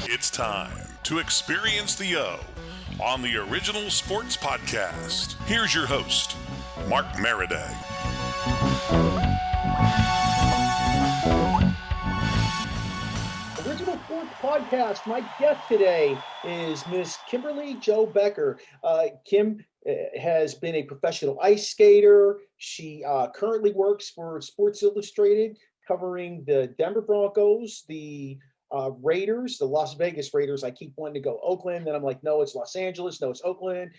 It's time to experience the O on the Original Sports Podcast. Here's your host, Mark Meriday. Original Sports Podcast. My guest today is Miss Kimberly Jo Becker. Kim has been a professional ice skater. She currently works for Sports Illustrated, covering the Denver Broncos, the Raiders, the Las Vegas Raiders. I keep wanting to go Oakland, then I'm like, no, it's Los Angeles. No, it's Oakland.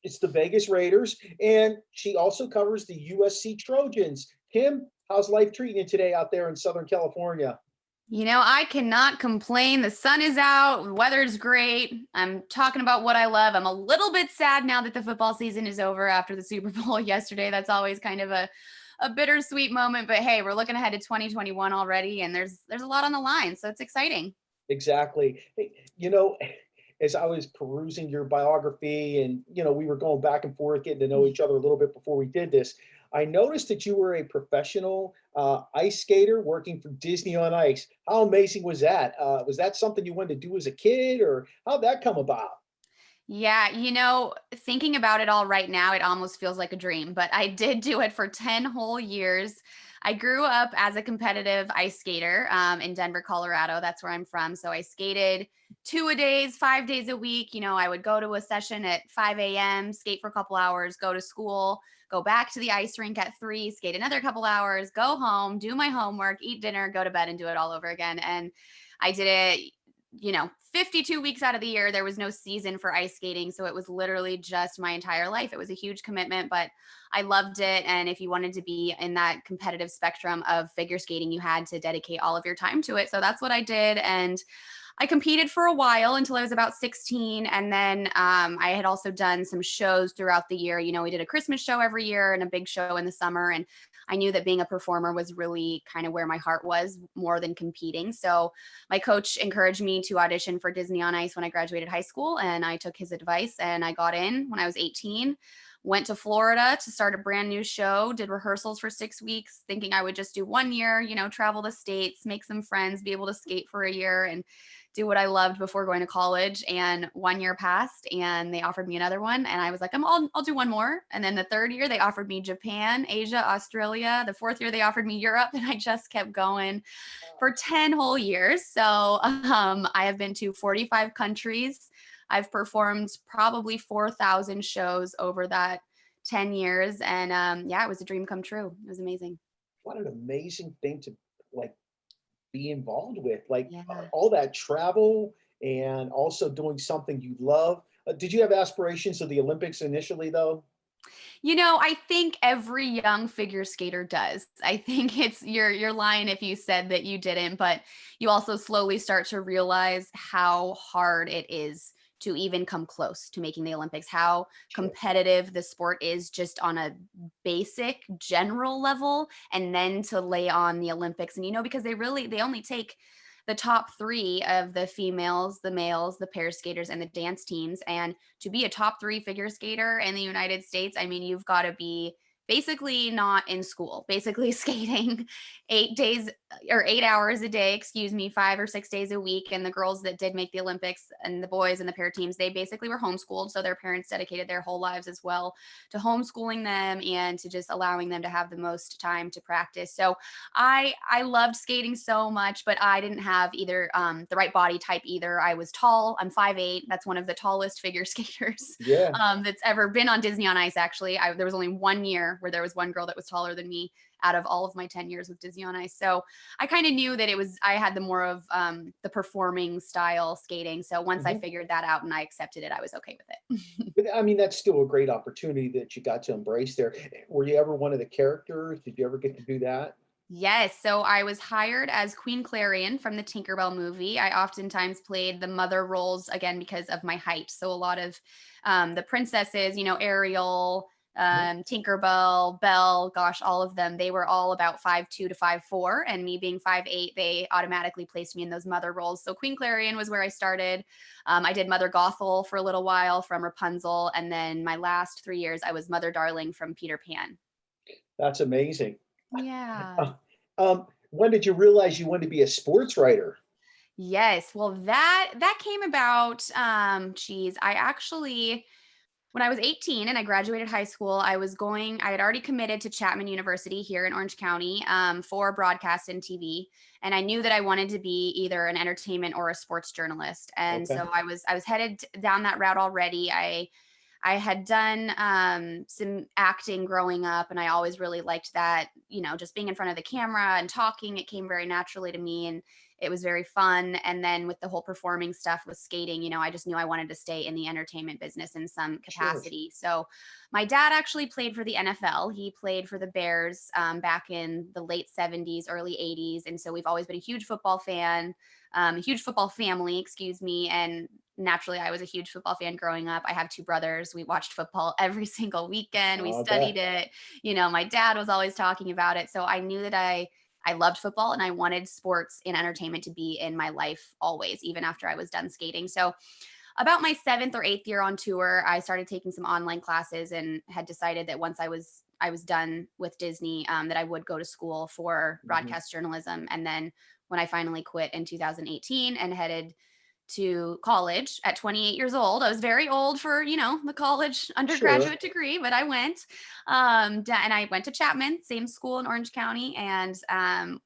It's the Vegas Raiders. And she also covers the USC Trojans. Kim, how's life treating you today out there in Southern California? You know, I cannot complain. The sun is out. The weather's great. I'm talking about what I love. I'm a little bit sad now that the football season is over after the Super Bowl yesterday. That's always kind of a bittersweet moment. But hey, we're looking ahead to 2021 already, and there's a lot on the line. So it's exciting. Exactly. Hey, as I was perusing your biography and, we were going back and forth, getting to know each other a little bit before we did this, I noticed that you were a professional ice skater working for Disney on Ice. How amazing was that? Was that something you wanted to do as a kid, or how'd that come about? Yeah, thinking about it all right now, it almost feels like a dream, but I did do it for 10 whole years. I grew up as a competitive ice skater in Denver, Colorado. That's where I'm from. So I skated 2-a-days, 5 days a week. I would go to a session at 5 a.m., skate for a couple hours, go to school, go back to the ice rink at 3, skate another couple hours, go home, do my homework, eat dinner, go to bed, and do it all over again. And I did it 52 weeks out of the year. There was no season for ice skating. So it was literally just my entire life. It was a huge commitment, but I loved it. And if you wanted to be in that competitive spectrum of figure skating, you had to dedicate all of your time to it. So that's what I did. And I competed for a while until I was about 16. And then I had also done some shows throughout the year. We did a Christmas show every year and a big show in the summer. And I knew that being a performer was really kind of where my heart was more than competing. So my coach encouraged me to audition for Disney on Ice when I graduated high school. And I took his advice and I got in when I was 18. Went to Florida to start a brand new show, did rehearsals for 6 weeks, thinking I would just do 1 year, travel the States, make some friends, be able to skate for a year and do what I loved before going to college. And 1 year passed and they offered me another one. And I was like, I'll do one more. And then the third year they offered me Japan, Asia, Australia. The fourth year they offered me Europe. And I just kept going for 10 whole years. So I have been to 45 countries. I've performed probably 4,000 shows over that 10 years. And it was a dream come true. It was amazing. What an amazing thing to be involved with, Yeah. all that travel and also doing something you love. Did you have aspirations of the Olympics initially though? I think every young figure skater does. I think you're lying if you said that you didn't, but you also slowly start to realize how hard it is to even come close to making the Olympics, how competitive the sport is just on a basic general level, and then to lay on the Olympics. And, because they only take the top 3 of the females, the males, the pair skaters, and the dance teams. And to be a top 3 figure skater in the United States, I mean, you've got to be basically not in school, basically skating 8 hours a day, 5 or 6 days a week. And the girls that did make the Olympics and the boys and the pair teams, they basically were homeschooled. So their parents dedicated their whole lives as well to homeschooling them and to just allowing them to have the most time to practice. So I loved skating so much, but I didn't have either the right body type either. I was tall. I'm 5'8". That's one of the tallest figure skaters that's ever been on Disney on Ice. Actually, there was only 1 year where there was one girl that was taller than me out of all of my 10 years with Disney on Ice. So I kind of knew that I had the more of the performing style skating. So once I figured that out and I accepted it, I was okay with it. But I mean, that's still a great opportunity that you got to embrace there. Were you ever one of the characters? Did you ever get to do that? Yes. So I was hired as Queen Clarion from the Tinkerbell movie. I oftentimes played the mother roles again because of my height. So a lot of the princesses, Ariel, Tinkerbell, Belle, gosh, all of them, they were all about 5'2" to 5'4", and me being 5'8", they automatically placed me in those mother roles. So Queen Clarion was where I started. I did Mother Gothel for a little while from Rapunzel, and then my last 3 years, I was Mother Darling from Peter Pan. That's amazing. Yeah. When did you realize you wanted to be a sports writer? Yes. Well, that came about, I actually, when I was 18 and I graduated high school, I had already committed to Chapman University here in Orange County, for broadcast and TV. And I knew that I wanted to be either an entertainment or a sports journalist. And Okay. so I was headed down that route already. I had done some acting growing up, and I always really liked that, just being in front of the camera and talking. It came very naturally to me, and it was very fun. And then with the whole performing stuff with skating, I just knew I wanted to stay in the entertainment business in some Sure. capacity. So my dad actually played for the NFL. He played for the Bears back in the late 70s, early 80s. And so we've always been a huge football fan, a huge football family, excuse me. And naturally, I was a huge football fan growing up. I have two brothers. We watched football every single weekend. We I'll studied bet. it. My dad was always talking about it. So I knew that I loved football, and I wanted sports and entertainment to be in my life always, even after I was done skating. So about my 7th or 8th year on tour, I started taking some online classes and had decided that once I was done with Disney, that I would go to school for Mhm. broadcast journalism. And then when I finally quit in 2018 and headed to college at 28 years old. I was very old for, the college Sure. undergraduate degree, but I went. And I went to Chapman, same school in Orange County. And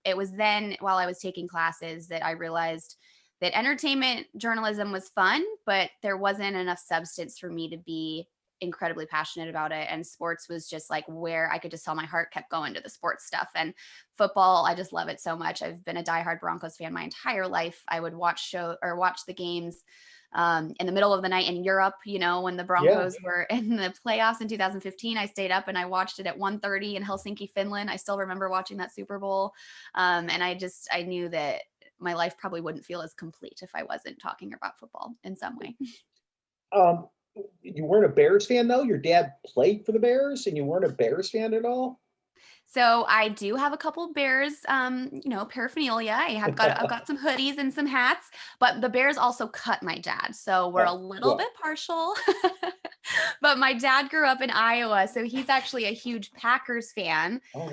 it was then while I was taking classes that I realized that entertainment journalism was fun, but there wasn't enough substance for me to be incredibly passionate about it. And sports was just like where I could just tell my heart kept going to the sports stuff. And football, I just love it so much. I've been a diehard Broncos fan my entire life. I would watch the games in the middle of the night in Europe. When the Yeah. Broncos were in the playoffs in 2015, I stayed up and I watched it at 1:30 in Helsinki, Finland. I still remember watching that Super Bowl. And I knew that my life probably wouldn't feel as complete if I wasn't talking about football in some way. Um, you weren't a Bears fan though? Your dad played for the Bears and you weren't a Bears fan at all? So I do have a couple Bears, paraphernalia. I've got some hoodies and some hats, but the Bears also cut my dad, so we're a Oh, little bit well. partial. But my dad grew up in Iowa, so he's actually a huge Packers fan. Oh,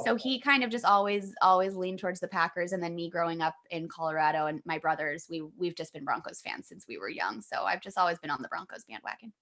So wow. he kind of just always leaned towards the Packers, and then me growing up in Colorado and my brothers, we've just been Broncos fans since we were young. So I've just always been on the Broncos bandwagon.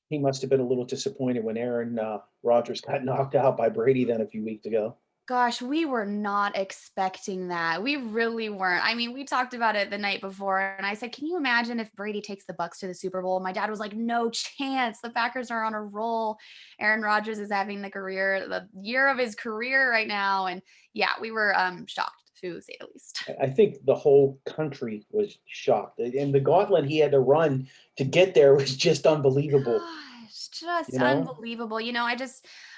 He must have been a little disappointed when Aaron Rodgers got knocked out by Brady then a few weeks ago. Gosh, we were not expecting that. We really weren't. I mean, we talked about it the night before, and I said, "Can you imagine if Brady takes the Bucks to the Super Bowl?" My dad was like, "No chance. The Packers are on a roll. Aaron Rodgers is having the year of his career right now." And yeah, we were shocked to say the least. I think the whole country was shocked. And the gauntlet he had to run to get there was just unbelievable, Gosh, just you know? unbelievable.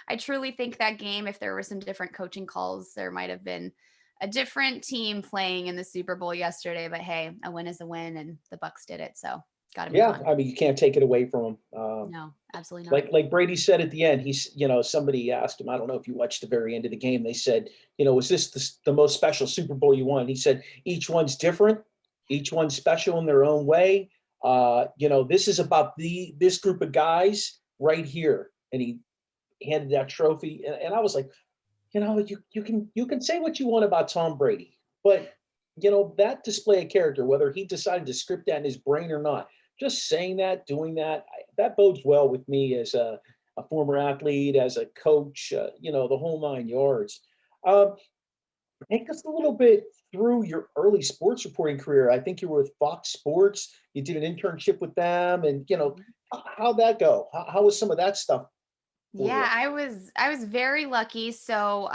I truly think that game, if there were some different coaching calls, there might have been a different team playing in the Super Bowl yesterday. But hey, a win is a win, and the Bucks did it, so got to move Yeah, on. I mean, you can't take it away from him. No, absolutely not. Like Brady said at the end, somebody asked him, I don't know if you watched the very end of the game. They said, was this the most special Super Bowl you won? He said, each one's different, each one's special in their own way. This is about this group of guys right here. And he handed that trophy, and I was like, you can say what you want about Tom Brady, but that display of character, whether he decided to script that in his brain or not, just saying that, doing that, that bodes well with me as a former athlete, as a coach, the whole 9 yards. Um, Take us a little bit through your early sports reporting career. I think you were with Fox Sports. You did an internship with them, and how'd that go? How was some of that stuff for Yeah, you? I was very lucky. So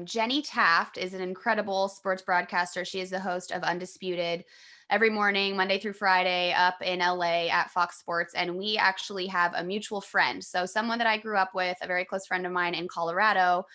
Jenny Taft is an incredible sports broadcaster. She is the host of Undisputed every morning, Monday through Friday, up in LA at Fox Sports. And we actually have a mutual friend. So someone that I grew up with, a very close friend of mine in Colorado,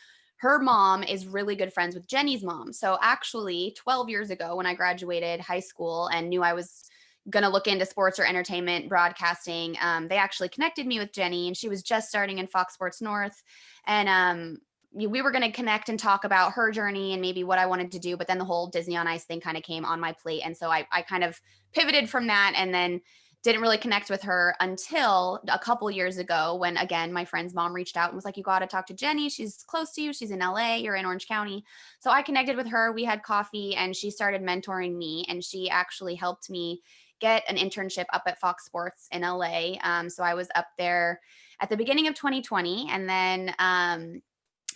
her mom is really good friends with Jenny's mom. So actually 12 years ago when I graduated high school and knew I was going to look into sports or entertainment broadcasting, they actually connected me with Jenny, and she was just starting in Fox Sports North. And we were going to connect and talk about her journey and maybe what I wanted to do. But then the whole Disney on Ice thing kind of came on my plate. And so I kind of pivoted from that. And then didn't really connect with her until a couple years ago when, again, my friend's mom reached out and was like, you got to talk to Jenny. She's close to you. She's in LA. You're in Orange County. So I connected with her. We had coffee and she started mentoring me. And she actually helped me get an internship up at Fox Sports in LA. So I was up there at the beginning of 2020, and then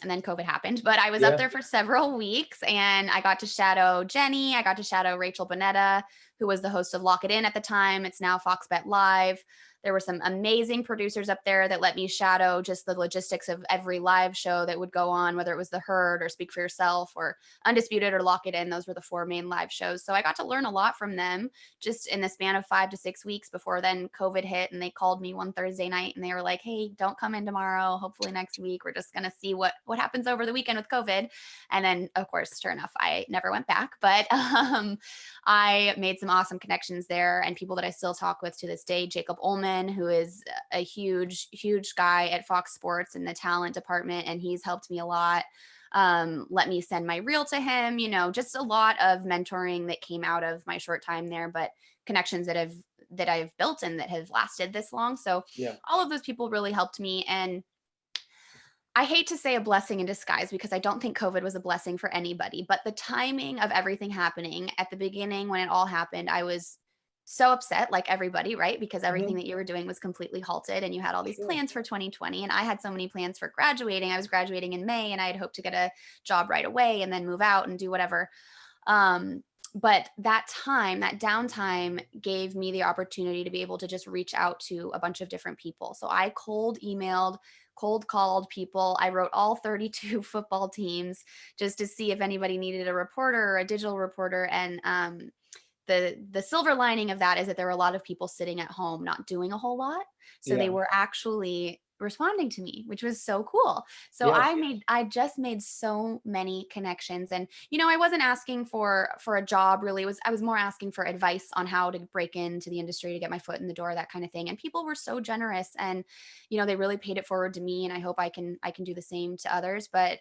COVID happened, but I was up Yeah. there for several weeks and I got to shadow Jenny. I got to shadow Rachel Bonetta, who was the host of Lock It In at the time. It's now Fox Bet Live. There were some amazing producers up there that let me shadow just the logistics of every live show that would go on, whether it was The Herd or Speak for Yourself or Undisputed or Lock It In. Those were the 4 main live shows. So I got to learn a lot from them just in the span of 5 to 6 weeks before then COVID hit. And they called me one Thursday night and they were like, hey, don't come in tomorrow. Hopefully next week. We're just going to see what happens over the weekend with COVID. And then, of course, sure enough, I never went back. But I made some awesome connections there and people that I still talk with to this day. Jacob Ullman, who is a huge guy at Fox Sports in the talent department, and he's helped me a lot. Let me send my reel to him, just a lot of mentoring that came out of my short time there, but connections that I've built and that have lasted this long. So Yeah. all of those people really helped me. And I hate to say a blessing in disguise because I don't think COVID was a blessing for anybody, but the timing of everything happening at the beginning when it all happened, I was so upset, like everybody, right? Because everything that you were doing was completely halted and you had all these Sure. plans for 2020. And I had so many plans for graduating. I was graduating in May and I had hoped to get a job right away and then move out and do whatever. But that downtime gave me the opportunity to be able to just reach out to a bunch of different people. So I cold called people. I wrote all 32 football teams just to see if anybody needed a reporter or a digital reporter. And the silver lining of that is that there were a lot of people sitting at home not doing a whole lot. So they were actually responding to me, which was so cool. So Yeah. I just made so many connections. And I wasn't asking for a job really. I was more asking for advice on how to break into the industry, to get my foot in the door, that kind of thing. And people were so generous and they really paid it forward to me, and I hope I can do the same to others. But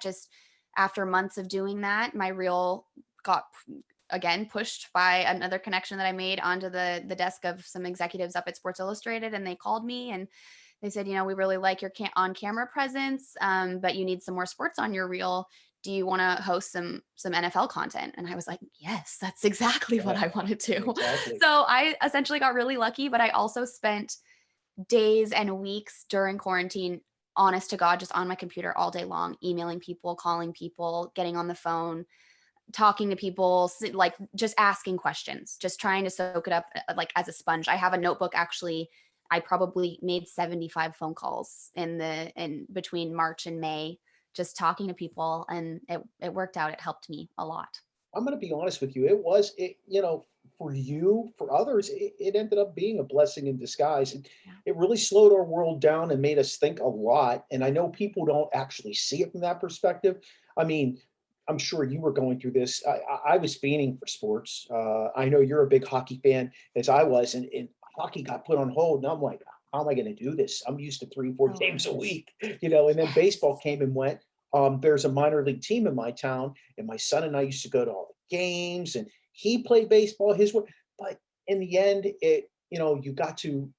just after months of doing that, my reel got again pushed by another connection that I made onto the desk of some executives up at Sports Illustrated, and they called me and they said, we really like your on-camera presence, but you need some more sports on your reel. Do you want to host some NFL content? And I was like, yes, that's exactly what I want to do. Exactly. So I essentially got really lucky, but I also spent days and weeks during quarantine, honest to God, just on my computer all day long, emailing people, calling people, getting on the phone, talking to people, like just asking questions, just trying to soak it up like as a sponge. I have a notebook. Actually, I probably made 75 phone calls in between March and May, just talking to people, and it worked out. It helped me a lot. I'm going to be honest with you. For you, for others, it ended up being a blessing in disguise. It really slowed our world down and made us think a lot. And I know people don't actually see it from that perspective. I mean, I'm sure you were going through this. I was fiending for sports. I know you're a big hockey fan, as I was, and hockey got put on hold. And I'm like, how am I going to do this? I'm used to 3-4 games a week, and then baseball came and went. There's a minor league team in my town, and my son and I used to go to all the games, and he played baseball his way. But in the end, you got to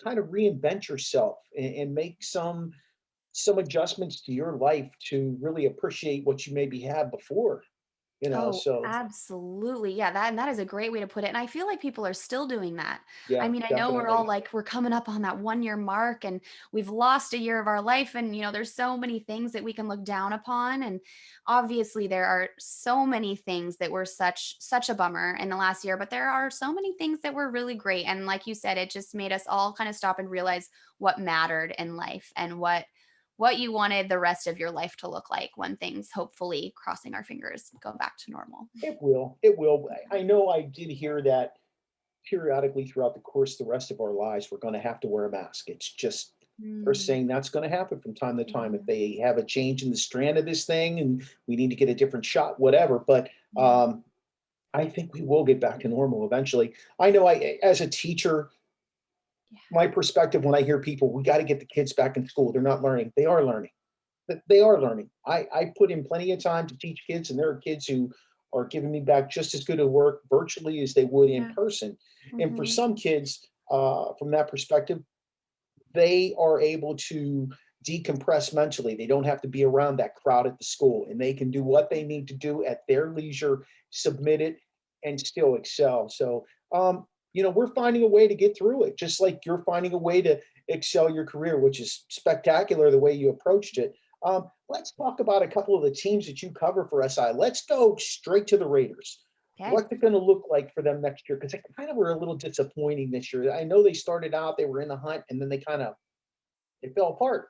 kind of reinvent yourself and make some adjustments to your life to really appreciate what you maybe had before, Oh, so absolutely. Yeah, that is a great way to put it. And I feel like people are still doing that. I yeah, mean, I know we're all definitely. like, we're coming up on that 1 year mark and we've lost a year of our life. And, there's so many things that we can look down upon. And obviously there are so many things that were such a bummer in the last year, but there are so many things that were really great. And like you said, it just made us all kind of stop and realize what mattered in life and what you wanted the rest of your life to look like when things, hopefully crossing our fingers, go back to normal. It will. It will. I know I did hear that periodically throughout the course of the rest of our lives, we're going to have to wear a mask. It's just, they're Mm, saying that's going to happen from time to time if yeah, they have a change in the strand of this thing and we need to get a different shot, whatever. But yeah, I think we will get back to normal eventually. I know as a teacher, yeah. my perspective when I hear people, we got to get the kids back in school. They're not learning. They are learning. They are learning. I put in plenty of time to teach kids, and there are kids who are giving me back just as good of work virtually as they would in Yeah. person. And for Mhm. some kids, from that perspective, they are able to decompress mentally. They don't have to be around that crowd at the school, and they can do what they need to do at their leisure, submit it, and still excel. So, we're finding a way to get through it, just like you're finding a way to excel your career, which is spectacular the way you approached it. Let's talk about a couple of the teams that you cover for SI. Let's go straight to the Raiders. Okay. What's it going to look like for them next year? Because they kind of were a little disappointing this year. I know they started out, they were in the hunt, and then they fell apart.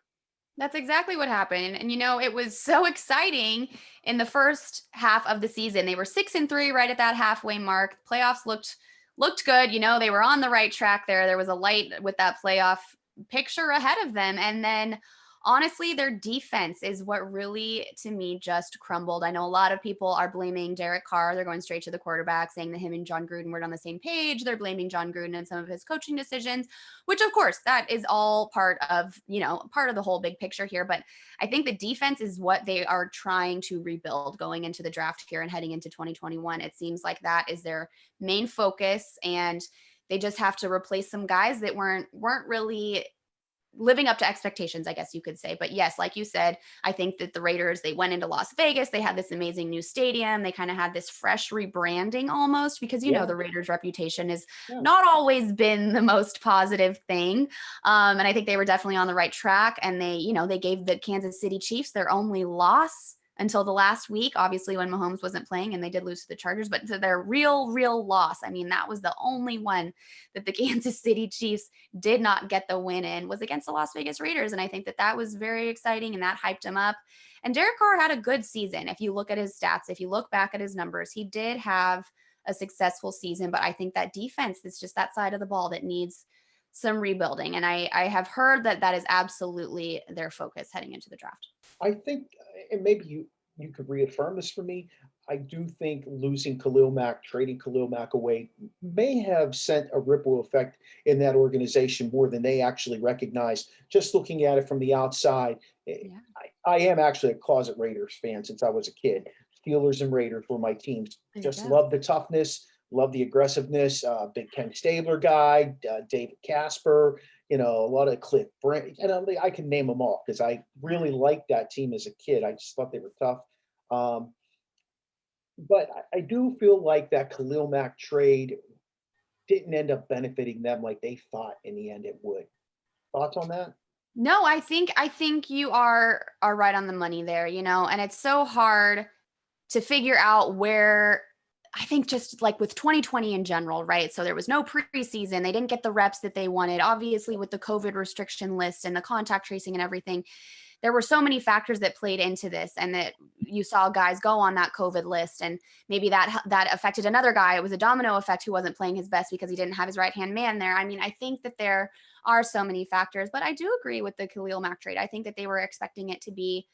That's exactly what happened. And it was so exciting in the first half of the season. They were 6-3 right at that halfway mark. Playoffs looked good. They were on the right track there. There was a light with that playoff picture ahead of them. And then honestly, their defense is what really, to me, just crumbled. I know a lot of people are blaming Derek Carr. They're going straight to the quarterback, saying that him and John Gruden weren't on the same page. They're blaming John Gruden and some of his coaching decisions, which of course that is all part of the whole big picture here. But I think the defense is what they are trying to rebuild going into the draft here and heading into 2021. It seems like that is their main focus, and they just have to replace some guys that weren't really living up to expectations, I guess you could say. But yes, like you said, I think that the Raiders, they went into Las Vegas. They had this amazing new stadium. They kind of had this fresh rebranding almost, because, Yeah, the Raiders reputation has yeah. not always been the most positive thing. And I think they were definitely on the right track. And they gave the Kansas City Chiefs their only loss until the last week, obviously when Mahomes wasn't playing, and they did lose to the Chargers, but to their real loss. I mean, that was the only one that the Kansas City Chiefs did not get the win in, was against the Las Vegas Raiders. And I think that was very exciting, and that hyped him up. And Derek Carr had a good season. If you look at his stats, if you look back at his numbers, he did have a successful season. But I think that defense is just that side of the ball that needs some rebuilding. And I have heard that is absolutely their focus heading into the draft. I think, and maybe you could reaffirm this for me. I do think losing Khalil Mack, trading Khalil Mack away, may have sent a ripple effect in that organization more than they actually recognize. Just looking at it from the outside, Yeah. I am actually a closet Raiders fan since I was a kid. Steelers and Raiders were my teams. There you Just go. love the toughness, love the aggressiveness. Big Ken Stabler guy, David Casper, a lot of Cliff Brandt, and I can name them all because I really liked that team as a kid. I just thought they were tough. But I do feel like that Khalil Mack trade didn't end up benefiting them like they thought in the end it would. Thoughts on that? No, I think you are right on the money there, and it's so hard to figure out where. I think just like with 2020 in general, right? So there was no preseason. They didn't get the reps that they wanted. Obviously, with the COVID restriction list and the contact tracing and everything, there were so many factors that played into this, and that you saw guys go on that COVID list, and maybe that affected another guy. It was a domino effect who wasn't playing his best because he didn't have his right-hand man there. I mean, I think that there are so many factors, but I do agree with the Khalil Mack trade. I think that they were expecting it to be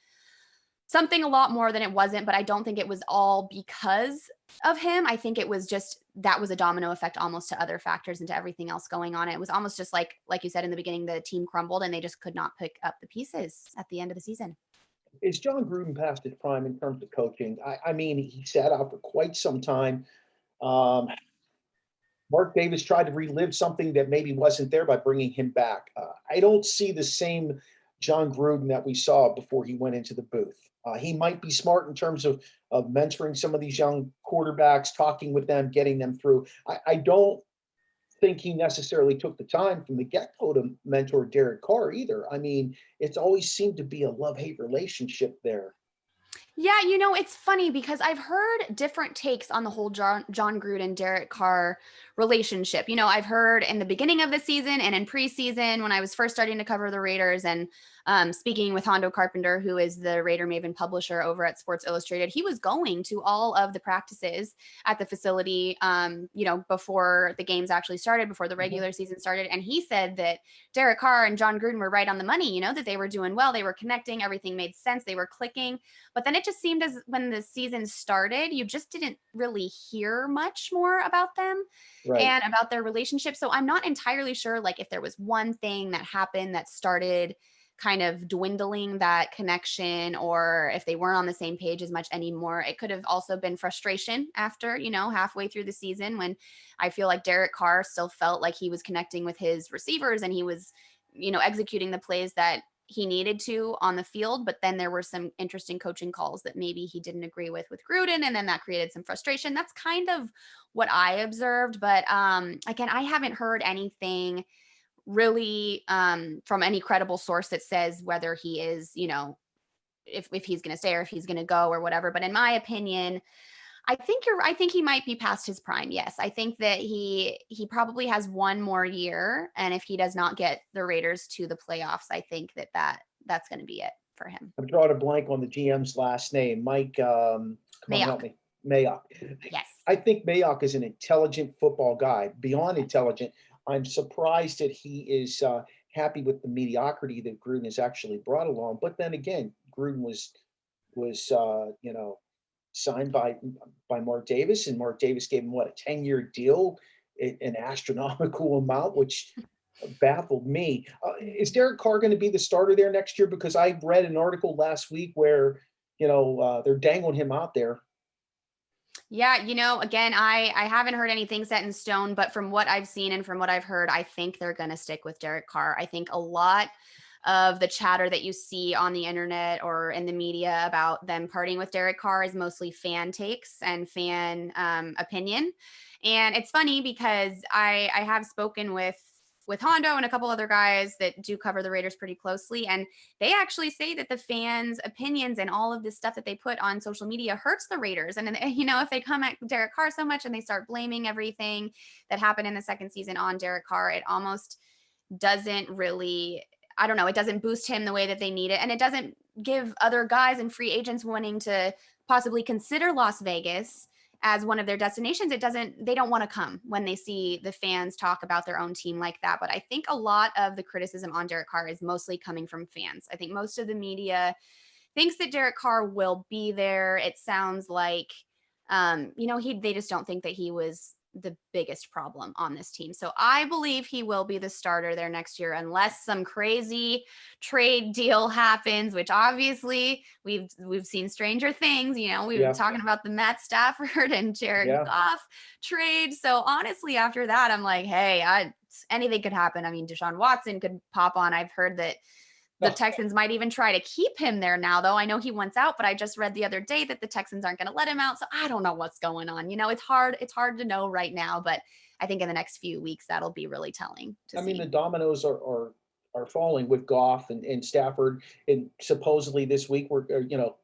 something a lot more than it wasn't, but I don't think it was all because of him. I think it was just that was a domino effect almost to other factors and to everything else going on. It was almost just like you said in the beginning, the team crumbled and they just could not pick up the pieces at the end of the season. Is John Gruden past his prime in terms of coaching? I mean, he sat out for quite some time. Um, Mark Davis tried to relive something that maybe wasn't there by bringing him back. I don't see the same John Gruden that we saw before he went into the booth. He might be smart in terms of mentoring some of these young quarterbacks, talking with them, getting them through. I don't think he necessarily took the time from the get-go to mentor Derek Carr either. I mean, it's always seemed to be a love-hate relationship there. Yeah, it's funny because I've heard different takes on the whole John Gruden, Derek Carr relationship. I've heard in the beginning of the season and in preseason when I was first starting to cover the Raiders, and speaking with Hondo Carpenter, who is the Raider Maven publisher over at Sports Illustrated, he was going to all of the practices at the facility, before the games actually started, before the regular season started. And he said that Derek Carr and John Gruden were right on the money, that they were doing well, they were connecting, everything made sense, they were clicking. But then it just seemed as when the season started, you just didn't really hear much more about them Right. and about their relationship. So I'm not entirely sure, like, if there was one thing that happened that started kind of dwindling that connection, or if they weren't on the same page as much anymore. It could have also been frustration after, halfway through the season, when I feel like Derek Carr still felt like he was connecting with his receivers and he was, executing the plays that he needed to on the field. But then there were some interesting coaching calls that maybe he didn't agree with Gruden, and then that created some frustration. That's kind of what I observed. But again, I haven't heard anything really from any credible source that says whether he is, if he's going to stay or if he's going to go or whatever. But in my opinion, I think he might be past his prime. Yes. I think that he probably has one more year. And if he does not get the Raiders to the playoffs, I think that's going to be it for him. I'm drawing a blank on the GM's last name. Mike, come on, help me. Mayock. Yes. I think Mayock is an intelligent football guy, beyond intelligent. I'm surprised that he is happy with the mediocrity that Gruden has actually brought along. But then again, Gruden was signed by Mark Davis, and Mark Davis gave him a 10-year deal, an astronomical amount, which baffled me. Is Derek Carr going to be the starter there next year? Because I read an article last week where they're dangling him out there. Yeah, again, I haven't heard anything set in stone, but from what I've seen and from what I've heard, I think they're going to stick with Derek Carr. I think a lot of the chatter that you see on the internet or in the media about them parting with Derek Carr is mostly fan takes and fan opinion. And it's funny because I have spoken with Hondo and a couple other guys that do cover the Raiders pretty closely. And they actually say that the fans' opinions and all of this stuff that they put on social media hurts the Raiders. And, if they come at Derek Carr so much and they start blaming everything that happened in the second season on Derek Carr, it almost doesn't really, I don't know, it doesn't boost him the way that they need it. And it doesn't give other guys and free agents wanting to possibly consider Las Vegas as one of their destinations. They don't want to come when they see the fans talk about their own team like that. But I think a lot of the criticism on Derek Carr is mostly coming from fans. I think most of the media thinks that Derek Carr will be there. It sounds like, they just don't think that he was the biggest problem on this team. So I believe he will be the starter there next year, unless some crazy trade deal happens, which obviously we've seen stranger things. We've been talking about the Matt Stafford and Jared Goff trade. So honestly, after that, I'm like, hey, anything could happen. I mean, Deshaun Watson could pop on. I've heard that the Texans might even try to keep him there now, though. I know he wants out, but I just read the other day that the Texans aren't going to let him out. So I don't know what's going on. It's hard to know right now, but I think in the next few weeks, that'll be really telling to see. The dominoes are falling with Goff and Stafford. And supposedly this week, we're,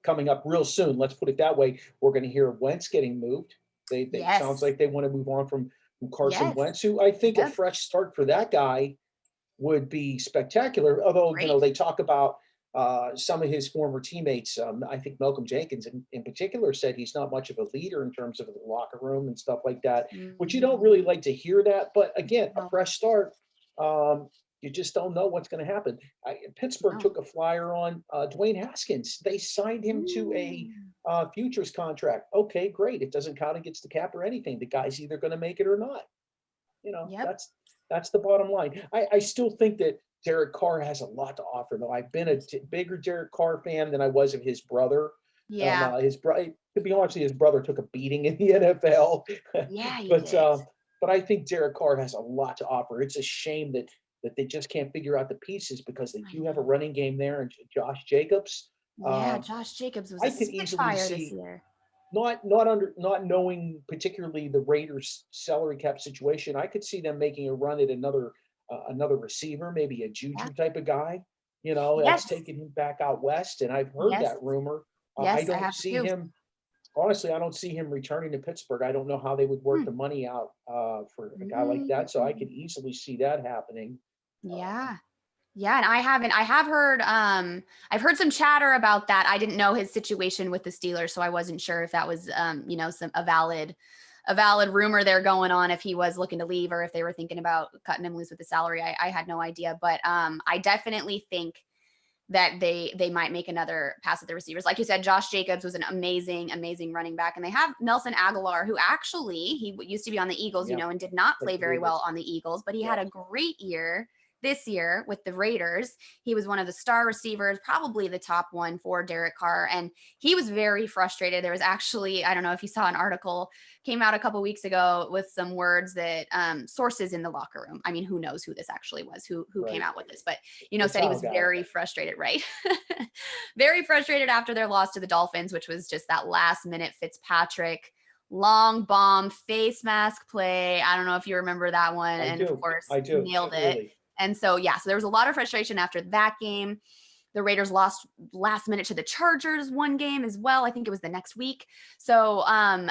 coming up real soon. Let's put it that way. We're going to hear Wentz getting moved. They sounds like they want to move on from Carson Wentz, who I think a fresh start for that guy would be spectacular. Although, they talk about some of his former teammates. I think Malcolm Jenkins in particular said he's not much of a leader in terms of the locker room and stuff like that, which you don't really like to hear that. But again, a fresh start, you just don't know what's going to happen. Pittsburgh took a flyer on Dwayne Haskins. They signed him to a futures contract. Okay, great. It doesn't count against the cap or anything. The guy's either going to make it or not. That's the bottom line. I still think that Derek Carr has a lot to offer, though. I've been a bigger Derek Carr fan than I was of his brother. Yeah. His brother, to be honest, his brother took a beating in the NFL. Yeah, but I think Derek Carr has a lot to offer. It's a shame that they just can't figure out the pieces, because they do have a running game there, and Josh Jacobs. Josh Jacobs was a spitfire this year. Not knowing particularly the Raiders' salary cap situation, I could see them making a run at another receiver, maybe a Juju type of guy, that's taking him back out west. And I've heard that rumor. I don't see him. Honestly, I don't see him returning to Pittsburgh. I don't know how they would work the money out for a guy like that. So I could easily see that happening. Yeah. Yeah. And I've heard some chatter about that. I didn't know his situation with the Steelers, so I wasn't sure if that was, a valid rumor there going on, if he was looking to leave or if they were thinking about cutting him loose with the salary. I had no idea, but I definitely think that they might make another pass at the receivers. Like you said, Josh Jacobs was an amazing running back. And they have Nelson Aguilar, who actually, he used to be on the Eagles, and did not play very well on the Eagles, but he had a great year this year with the Raiders, he was one of the star receivers, probably the top one for Derek Carr. And he was very frustrated. There was actually, I don't know if you saw an article came out a couple weeks ago with some words that sources in the locker room. I mean, who knows who this actually was, who Right. came out with this, but, It's said he was very frustrated, right? Very frustrated after their loss to the Dolphins, which was just that last minute Fitzpatrick long bomb face mask play. I don't know if you remember that one. I And do. of course, I do. nailed it. Clearly. And so, so there was a lot of frustration after that game. The Raiders lost last minute to the Chargers one game as well. I think it was the next week. So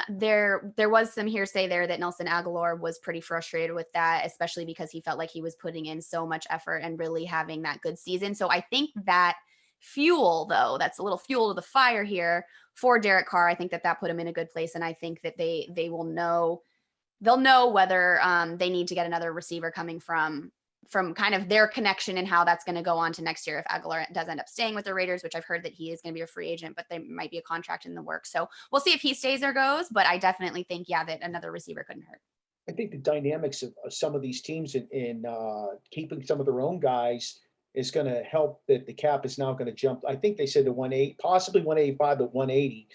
there was some hearsay there that Nelson Aguilar was pretty frustrated with that, especially because he felt like he was putting in so much effort and really having that good season. So I think that fuel, though, that's a little fuel to the fire here for Derek Carr. I think that put him in a good place. And I think that they will know, they'll know whether they need to get another receiver coming from kind of their connection and how that's going to go on to next year if Aguilar does end up staying with the Raiders, which I've heard that he is going to be a free agent, but there might be a contract in the works. So we'll see if he stays or goes, but I definitely think, that another receiver couldn't hurt. I think the dynamics of some of these teams in keeping some of their own guys is going to help that the cap is now going to jump. I think they said to 180, possibly 185 to 180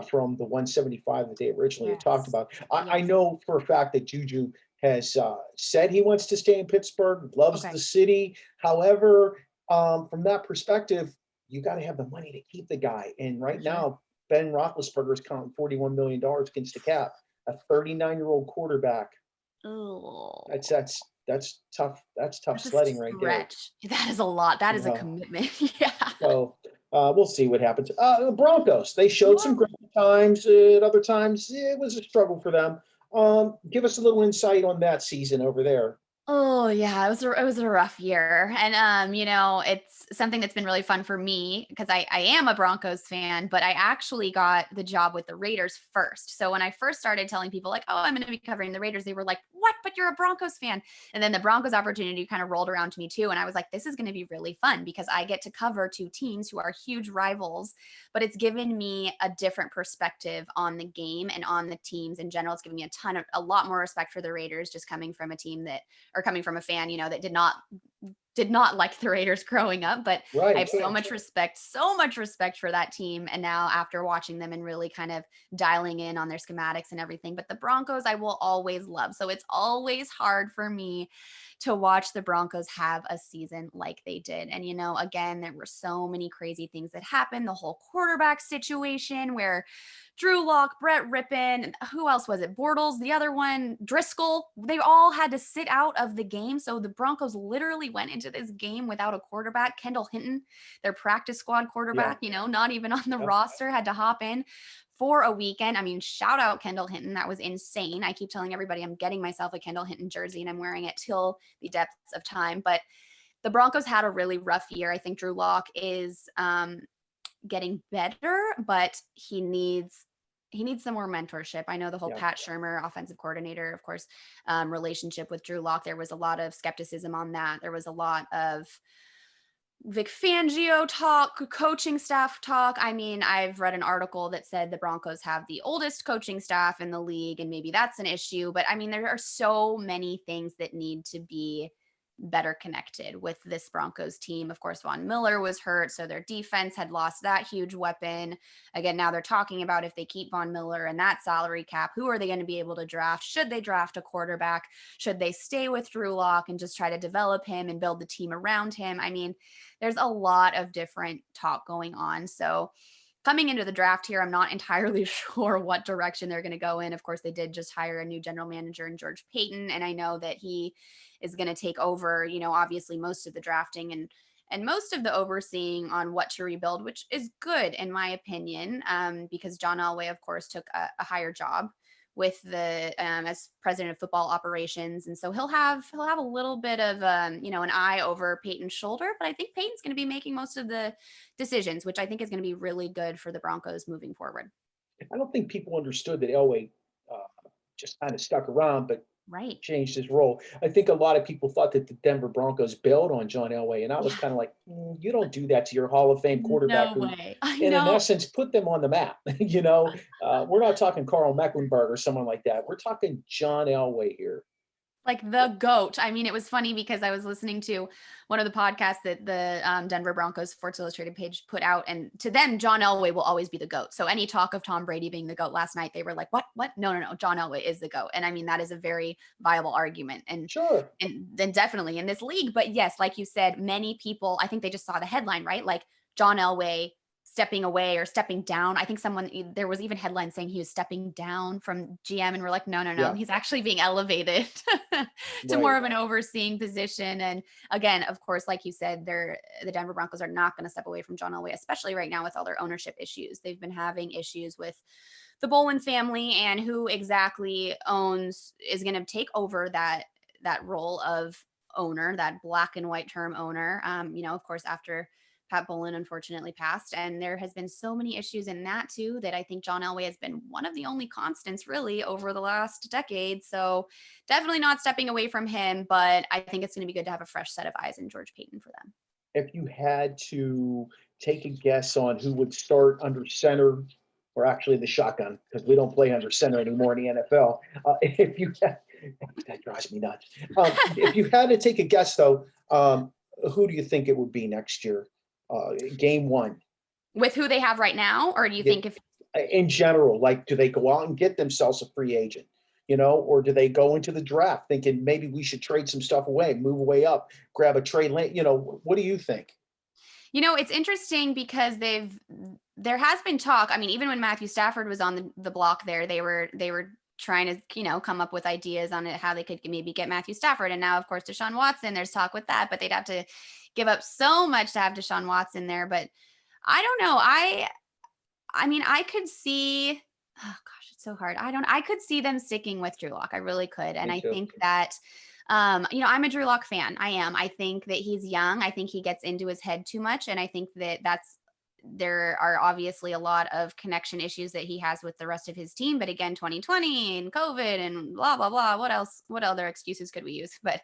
from the 175 that they originally had talked about. I know for a fact that Juju has said he wants to stay in Pittsburgh, loves the city. However, from that perspective, you got to have the money to keep the guy. And right now, Ben Roethlisberger is counting $41 million against the cap, a 39-year-old quarterback. Oh, that's tough. That's tough sledding right there. That is a lot. That is a commitment. So we'll see what happens. The Broncos, they showed some great times. At other times, it was a struggle for them. Give us a little insight on that season over there. Oh yeah, it was a rough year. And it's something that's been really fun for me because I am a Broncos fan, but I actually got the job with the Raiders first. So when I first started telling people like, oh, I'm going to be covering the Raiders, they were like, what? But you're a Broncos fan. And then the Broncos opportunity kind of rolled around to me too. And I was like, this is going to be really fun because I get to cover two teams who are huge rivals, but it's given me a different perspective on the game and on the teams in general. It's given me a lot more respect for the Raiders, just coming from a team coming from a fan, that did not like the Raiders growing up, but I have so much respect for that team. And now after watching them and really kind of dialing in on their schematics and everything, but the Broncos I will always love. So it's always hard for me to watch the Broncos have a season like they did. And, again, there were so many crazy things that happened. The whole quarterback situation where Drew Lock, Brett Rippon, who else was it? Bortles, the other one, Driscoll, they all had to sit out of the game. So the Broncos literally went into this game without a quarterback. Kendall Hinton, their practice squad quarterback, not even on the roster, had to hop in for a weekend. I mean, shout out Kendall Hinton. That was insane. I keep telling everybody I'm getting myself a Kendall Hinton jersey and I'm wearing it till the depths of time. But the Broncos had a really rough year. I think Drew Lock is getting better, but he needs some more mentorship. I know the whole Pat Shurmur, offensive coordinator, of course, relationship with Drew Lock. There was a lot of skepticism on that. There was a lot of Vic Fangio talk, coaching staff talk. I mean, I've read an article that said the Broncos have the oldest coaching staff in the league, and maybe that's an issue. But I mean, there are so many things that need to be better connected with this Broncos team. Of course, Von Miller was hurt, so their defense had lost that huge weapon. Again, now they're talking about if they keep Von Miller and that salary cap, who are they going to be able to draft? Should they draft a quarterback? Should they stay with Drew Lock and just try to develop him and build the team around him? I mean, there's a lot of different talk going on. So coming into the draft here, I'm not entirely sure what direction they're going to go in. Of course, they did just hire a new general manager in George Payton, and I know that he is going to take over, obviously most of the drafting and most of the overseeing on what to rebuild, which is good in my opinion, because John Elway, of course, took a higher job with the as president of football operations, and so he'll have a little bit of an eye over Peyton's shoulder. But I think Peyton's going to be making most of the decisions, which I think is going to be really good for the Broncos moving forward. I don't think people understood that Elway just kind of stuck around, but changed his role. I think a lot of people thought that the Denver Broncos bailed on John Elway, and I was kind of like, you don't do that to your Hall of Fame quarterback, no way. In essence, put them on the map. We're not talking Carl Mecklenburg or someone like that. We're talking John Elway here. Like the GOAT. I mean, it was funny because I was listening to one of the podcasts that the Denver Broncos Sports Illustrated page put out. And to them, John Elway will always be the GOAT. So any talk of Tom Brady being the GOAT last night, they were like, what? No. John Elway is the GOAT. And I mean, that is a very viable argument. Sure. And then definitely in this league. But yes, like you said, many people, I think they just saw the headline, right? Like John Elway stepping away or stepping down. I think there was even headlines saying he was stepping down from GM, and we're like, no, Yeah. he's actually being elevated to more of an overseeing position. And again, of course, like you said, the Denver Broncos are not going to step away from John Elway, especially right now with all their ownership issues. They've been having issues with the Bolin family and who exactly is going to take over that role of owner, that black and white term owner. Of course, after Pat Bolin unfortunately passed. And there has been so many issues in that too, that I think John Elway has been one of the only constants really over the last decade. So definitely not stepping away from him, but I think it's going to be good to have a fresh set of eyes in George Paton for them. If you had to take a guess on who would start under center, or actually the shotgun, because we don't play under center anymore in the NFL. That drives me nuts. If you had to take a guess though, who do you think it would be next year? Game one. With who they have right now? Or do you think in general, like, do they go out and get themselves a free agent, or do they go into the draft thinking maybe we should trade some stuff away, move away up, grab a trade lane? What do you think? It's interesting because there has been talk. I mean, even when Matthew Stafford was on the block there, they were trying to, come up with ideas on it, how they could maybe get Matthew Stafford. And now, of course, Deshaun Watson, there's talk with that, but they'd have to give up so much to have Deshaun Watson there. But I don't know. I mean, I could see, oh gosh, it's so hard. I could see them sticking with Drew Lock. I really could. And I think that, I'm a Drew Lock fan. I am. I think that he's young. I think he gets into his head too much. And I think that there are obviously a lot of connection issues that he has with the rest of his team. But again, 2020 and COVID and blah, blah, blah. What other excuses could we use? But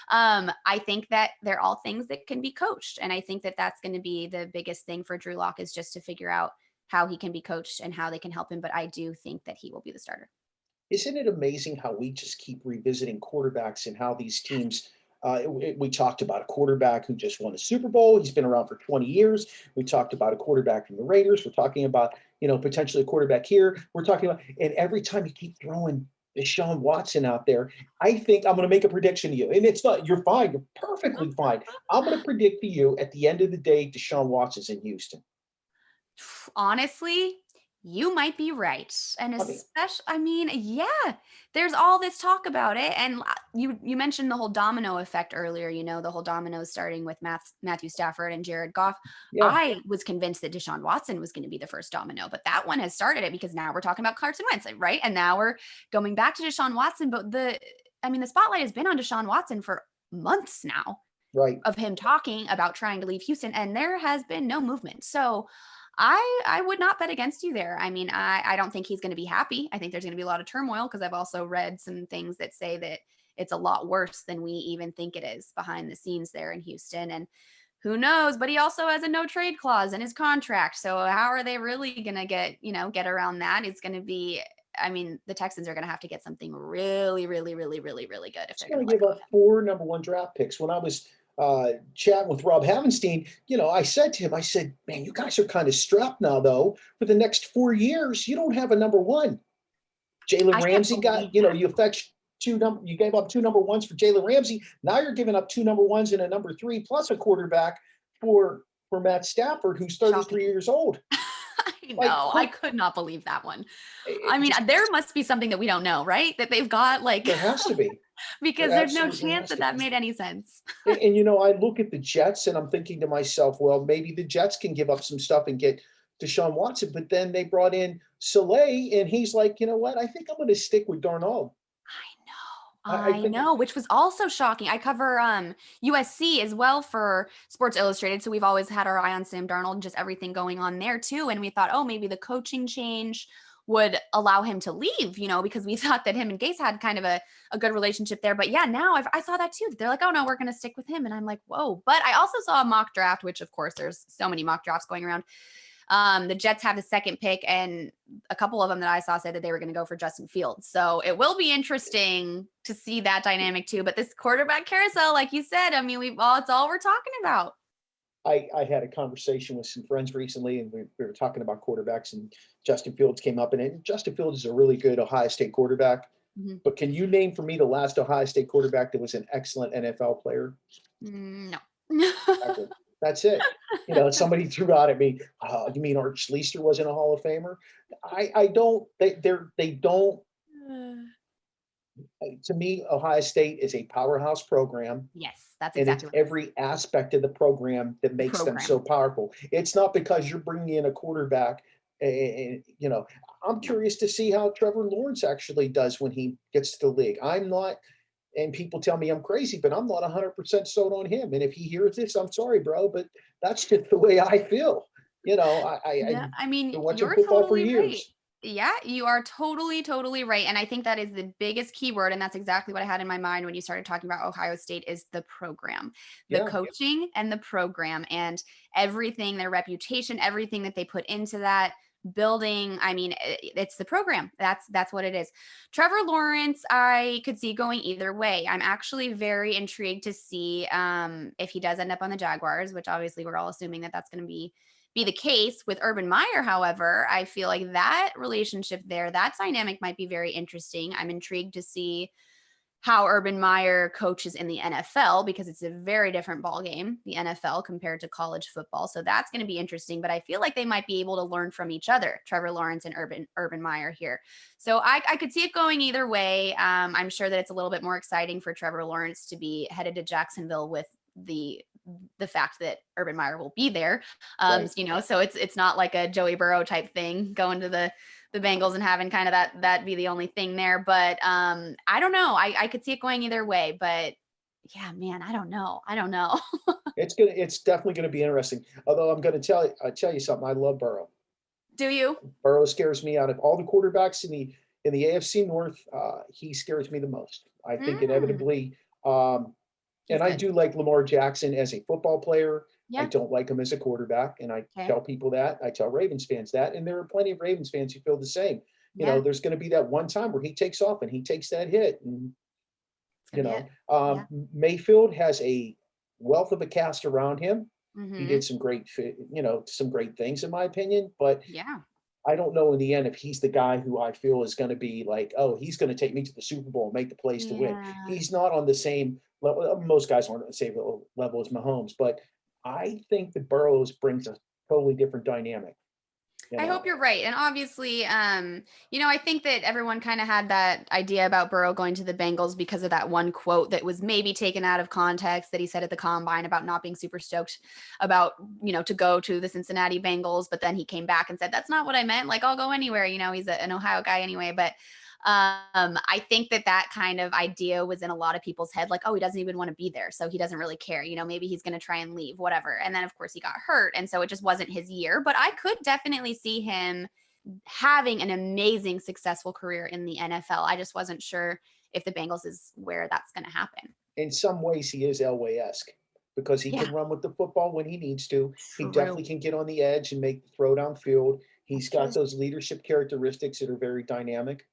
I think that they're all things that can be coached. And I think that that's going to be the biggest thing for Drew Lock, is just to figure out how he can be coached and how they can help him. But I do think that he will be the starter. Isn't it amazing how we just keep revisiting quarterbacks and how these teams, we talked about a quarterback who just won a Super Bowl. He's been around for 20 years. We talked about a quarterback from the Raiders. We're talking about, potentially a quarterback here. We're talking about, and every time you keep throwing Deshaun Watson out there, I think I'm going to make a prediction to you. And it's not, you're fine. You're perfectly fine. I'm going to predict to you at the end of the day, Deshaun Watson's in Houston. Honestly, you might be right. And especially, yeah, there's all this talk about it. And you mentioned the whole domino effect earlier, the whole dominoes starting with Matthew Stafford and Jared Goff. Yeah. I was convinced that Deshaun Watson was going to be the first domino, but that one has started it, because now we're talking about Carson Wentz, right? And now we're going back to Deshaun Watson. But the spotlight has been on Deshaun Watson for months now, right? Of him talking about trying to leave Houston, and there has been no movement. So I would not bet against you there. I mean, I don't think he's going to be happy. I think there's going to be a lot of turmoil, because I've also read some things that say that it's a lot worse than we even think it is behind the scenes there in Houston. And who knows, but he also has a no trade clause in his contract. So how are they really going to get around that? It's going to be, the Texans are going to have to get something really, really, really, really, really good if they're going to give up 4 number 1 draft picks. When I was chatting with Rob Havenstein, I said to him, man, you guys are kind of strapped now, though. For the next 4 years, you don't have a number 1. Jalen Ramsey got, you gave up 2 number 1s for Jalen Ramsey. Now you're giving up 2 number 1s and a number 3 plus a quarterback for Matt Stafford, who's 33 years old. I know. I could not believe that one. There must be something that we don't know, right? That they've got there has to be. Because there's no chance that made any sense. And I look at the Jets and I'm thinking to myself, well, maybe the Jets can give up some stuff and get Deshaun Watson. But then they brought in Saleh, and he's like, you know what? I think I'm going to stick with Darnold. I know, which was also shocking. I cover USC as well for Sports Illustrated. So we've always had our eye on Sam Darnold and just everything going on there too. And we thought, maybe the coaching change would allow him to leave, because we thought that him and Gase had kind of a good relationship there. But yeah, now I saw that too. They're like, oh no, we're going to stick with him. And I'm like, whoa. But I also saw a mock draft, which of course there's so many mock drafts going around. The Jets have the second pick, and a couple of them that I saw said that they were going to go for Justin Fields. So it will be interesting to see that dynamic too. But this quarterback carousel, like you said, I mean, it's all we're talking about. I had a conversation with some friends recently, and we were talking about quarterbacks, and Justin Fields came up, and Justin Fields is a really good Ohio State quarterback. Mm-hmm. But can you name for me the last Ohio State quarterback that was an excellent NFL player? No. Exactly. That's it. Somebody threw out at me, oh, you mean Art Schlichter wasn't a Hall of Famer? I don't, they don't, to me, Ohio State is a powerhouse program. Yes, that's And exactly it's every aspect of the program that makes them so powerful. It's not because you're bringing in a quarterback. And, I'm curious to see how Trevor Lawrence actually does when he gets to the league. I'm not, and people tell me I'm crazy, but I'm not 100% sold on him. And if he hears this, I'm sorry, bro, but that's just the way I feel. I mean, watching you're football totally for years. right. Yeah, you are totally, totally right. And I think that is the biggest keyword. And that's exactly what I had in my mind when you started talking about Ohio State is the program, the coaching and the program and everything, their reputation, everything that they put into that building. I mean, it's the program. That's what it is. Trevor Lawrence, I could see going either way. I'm actually very intrigued to see if he does end up on the Jaguars, which obviously we're all assuming that that's going to be the case with Urban Meyer. However, I feel like that relationship there, that dynamic might be very interesting. I'm intrigued to see how Urban Meyer coaches in the NFL because it's a very different ballgame, the NFL compared to college football. So that's going to be interesting, but I feel like they might be able to learn from each other, Trevor Lawrence and Urban Meyer here. So I could see it going either way. I'm sure that it's a little bit more exciting for Trevor Lawrence to be headed to Jacksonville with the fact that Urban Meyer will be there. Right. So it's not like a Joey Burrow type thing going to the Bengals and having kind of that be the only thing there. But I don't know. I could see it going either way, but yeah, man, I don't know. It's definitely going to be interesting. Although I'm going to tell you something. I love Burrow. Do you? Burrow scares me out of all the quarterbacks in the AFC North. He scares me the most. I think inevitably, and I do like Lamar Jackson as a football player. Yeah. I don't like him as a quarterback. And I tell people that. I tell Ravens fans that. And there are plenty of Ravens fans who feel the same. There's going to be that one time where he takes off and he takes that hit. And, Mayfield has a wealth of a cast around him. Mm-hmm. He did some great things, in my opinion. But I don't know in the end if he's the guy who I feel is going to be like, oh, he's going to take me to the Super Bowl and make the plays to win. He's not on the same level. Most guys aren't on the same level as Mahomes, but I think the Burrows brings a totally different dynamic. I hope you're right. And obviously, I think that everyone kind of had that idea about Burrow going to the Bengals because of that one quote that was maybe taken out of context that he said at the combine about not being super stoked about, to go to the Cincinnati Bengals. But then he came back and said, that's not what I meant. Like, I'll go anywhere. He's an Ohio guy anyway. But I think that kind of idea was in a lot of people's head, like, oh, he doesn't even want to be there. So he doesn't really care, maybe he's going to try and leave, whatever. And then of course he got hurt. And so it just wasn't his year, but I could definitely see him having an amazing, successful career in the NFL. I just wasn't sure if the Bengals is where that's going to happen. In some ways he is Elway-esque because he can run with the football when he needs to. He definitely can get on the edge and make the throw downfield. He's got those leadership characteristics that are very dynamic.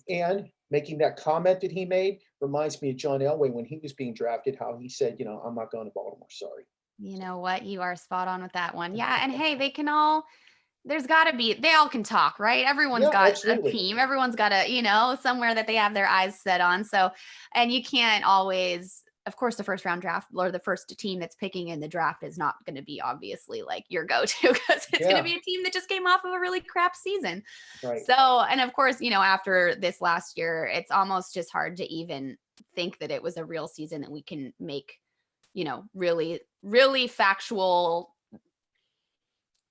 And making that comment that he made reminds me of John Elway when he was being drafted, how he said, I'm not going to Baltimore. Sorry. You know what? You are spot on with that one. Yeah. And hey, they all can talk, right? Everyone's got a team. Everyone's got somewhere that they have their eyes set on. So, and you can't always, of course, the first round draft or the first team that's picking in the draft is not going to be obviously like your go-to because it's going to be a team that just came off of a really crap season. Right. So, and of course, after this last year, it's almost just hard to even think that it was a real season that we can make, really, really factual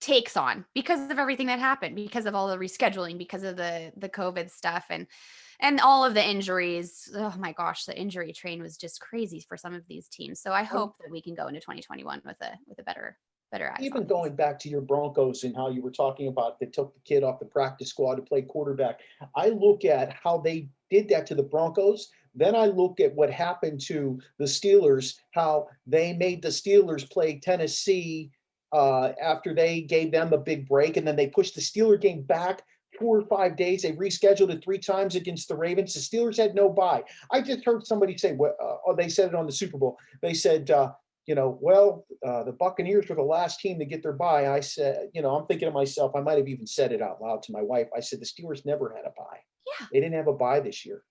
takes on because of everything that happened, because of all the rescheduling, because of the COVID stuff and all of the injuries. Oh my gosh, the injury train was just crazy for some of these teams. So I hope that we can go into 2021 with a better eyes. Even going back to your Broncos and how you were talking about they took the kid off the practice squad to play quarterback. I look at how they did that to the Broncos. Then I look at what happened to the Steelers, how they made the Steelers play Tennessee after they gave them a big break, and then they pushed the Steeler game back 4 or 5 days. They rescheduled it 3 times against the Ravens. The Steelers had no bye. I just heard somebody say, they said it on the Super Bowl. They said, the Buccaneers were the last team to get their bye. I said, I'm thinking to myself, I might have even said it out loud to my wife. I said, the Steelers never had a bye. Yeah. They didn't have a bye this year.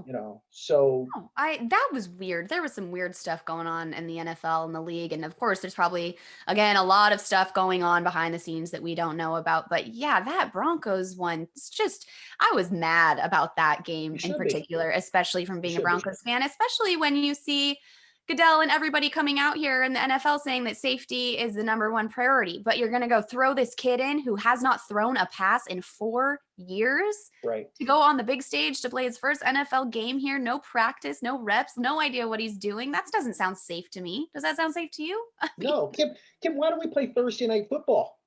No. So No, that was weird. There was some weird stuff going on in the NFL and the league. And of course, there's probably, again, a lot of stuff going on behind the scenes that we don't know about. But yeah, that Broncos one, it's just, I was mad about that game in particular, especially from being a Broncos fan, especially when you see Goodell and everybody coming out here in the NFL saying that safety is the number one priority, but you're going to go throw this kid in who has not thrown a pass in 4 years, right, to go on the big stage to play his first NFL game here. No practice, no reps, no idea what he's doing. That doesn't sound safe to me. Does that sound safe to you? No, Kim, why don't we play Thursday night football?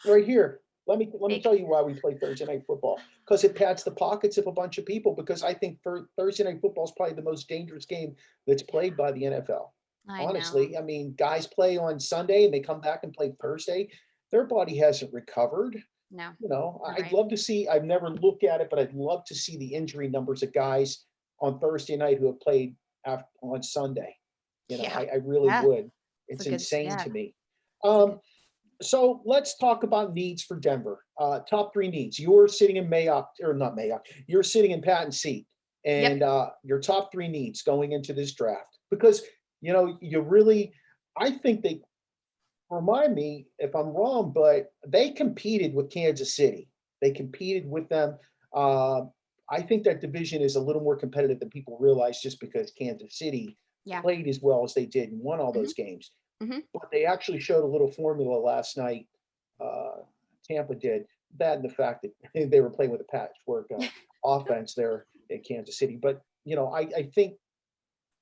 Right here. Let me tell you why we play Thursday night football. Because it pads the pockets of a bunch of people. Because I think Thursday night football is probably the most dangerous game that's played by the NFL. Honestly, I mean, guys play on Sunday and they come back and play Thursday. Their body hasn't recovered. No. I'd love to see. I've never looked at it, but I'd love to see the injury numbers of guys on Thursday night who have played on Sunday. I really would. It's insane to me. So let's talk about needs for Denver. Top 3 needs. You're sitting in You're sitting in Patton's seat, and your top 3 needs going into this draft, because I think they, remind me if I'm wrong, but they competed with Kansas City. They competed with them. I think that division is a little more competitive than people realize, just because Kansas City played as well as they did and won all those games. But they actually showed a little formula last night. Tampa did. That and the fact that they were playing with a patchwork offense there in Kansas City. But, I think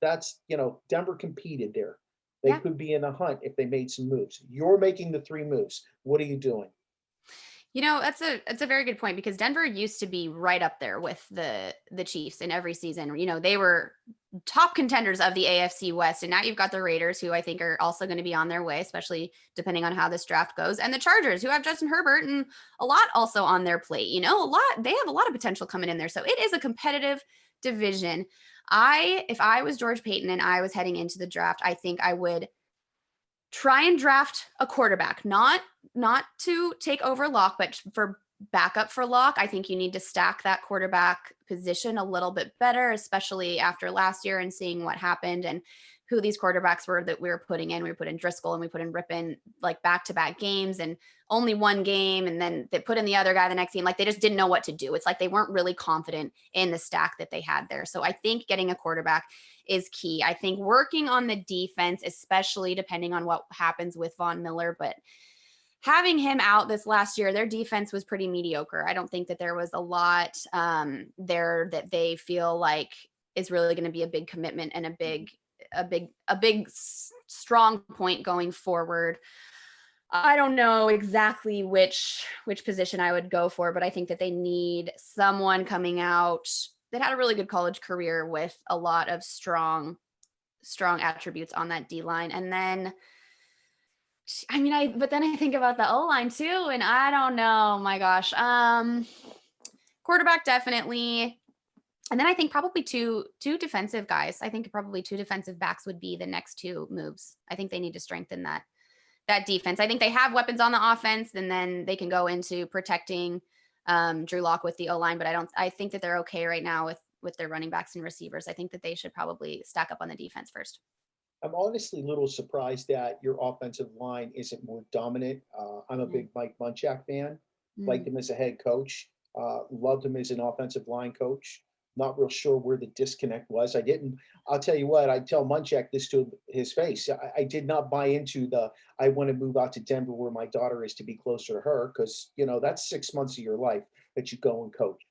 that's, Denver competed there. They could be in the hunt if they made some moves. You're making the 3 moves. What are you doing? That's a very good point, because Denver used to be right up there with the Chiefs in every season. They were top contenders of the AFC West, and now you've got the Raiders, who I think are also going to be on their way, especially depending on how this draft goes, and the Chargers, who have Justin Herbert and a lot also on their plate. They have a lot of potential coming in there, so it is a competitive division. If I was George Payton and I was heading into the draft, I think I would try and draft a quarterback, not to take over Locke, but for backup for Locke. I think you need to stack that quarterback position a little bit better, especially after last year and seeing what happened and who these quarterbacks were that we were putting in. We put in Driscoll and we put in Rippon, like back-to-back games, and only one game. And then they put in the other guy the next game. Like, they just didn't know what to do. It's like they weren't really confident in the stack that they had there. So I think getting a quarterback is key. I think working on the defense, especially depending on what happens with Von Miller, but having him out this last year, their defense was pretty mediocre. I don't think that there was a lot there that they feel like is really going to be a big commitment and a big strong point going forward. I don't know exactly which position I would go for, but I think that they need someone coming out that had a really good college career with a lot of strong attributes on that D line. And then, but then I think about the O line too, and I don't know, my gosh. Quarterback, definitely. And then I think probably two defensive guys. I think probably 2 defensive backs would be the next 2 moves. I think they need to strengthen that defense. I think they have weapons on the offense, and then they can go into protecting Drew Lock with the O-line, but I think that they're okay right now with their running backs and receivers. I think that they should probably stack up on the defense first. I'm honestly a little surprised that your offensive line isn't more dominant. I'm a big Mike Munchak fan. Liked him as a head coach. Loved him as an offensive line coach. Not real sure where the disconnect was. I'll tell you what, I tell Munchak this to his face. I did not buy into I want to move out to Denver where my daughter is to be closer to her, because, that's 6 months of your life that you go and coach,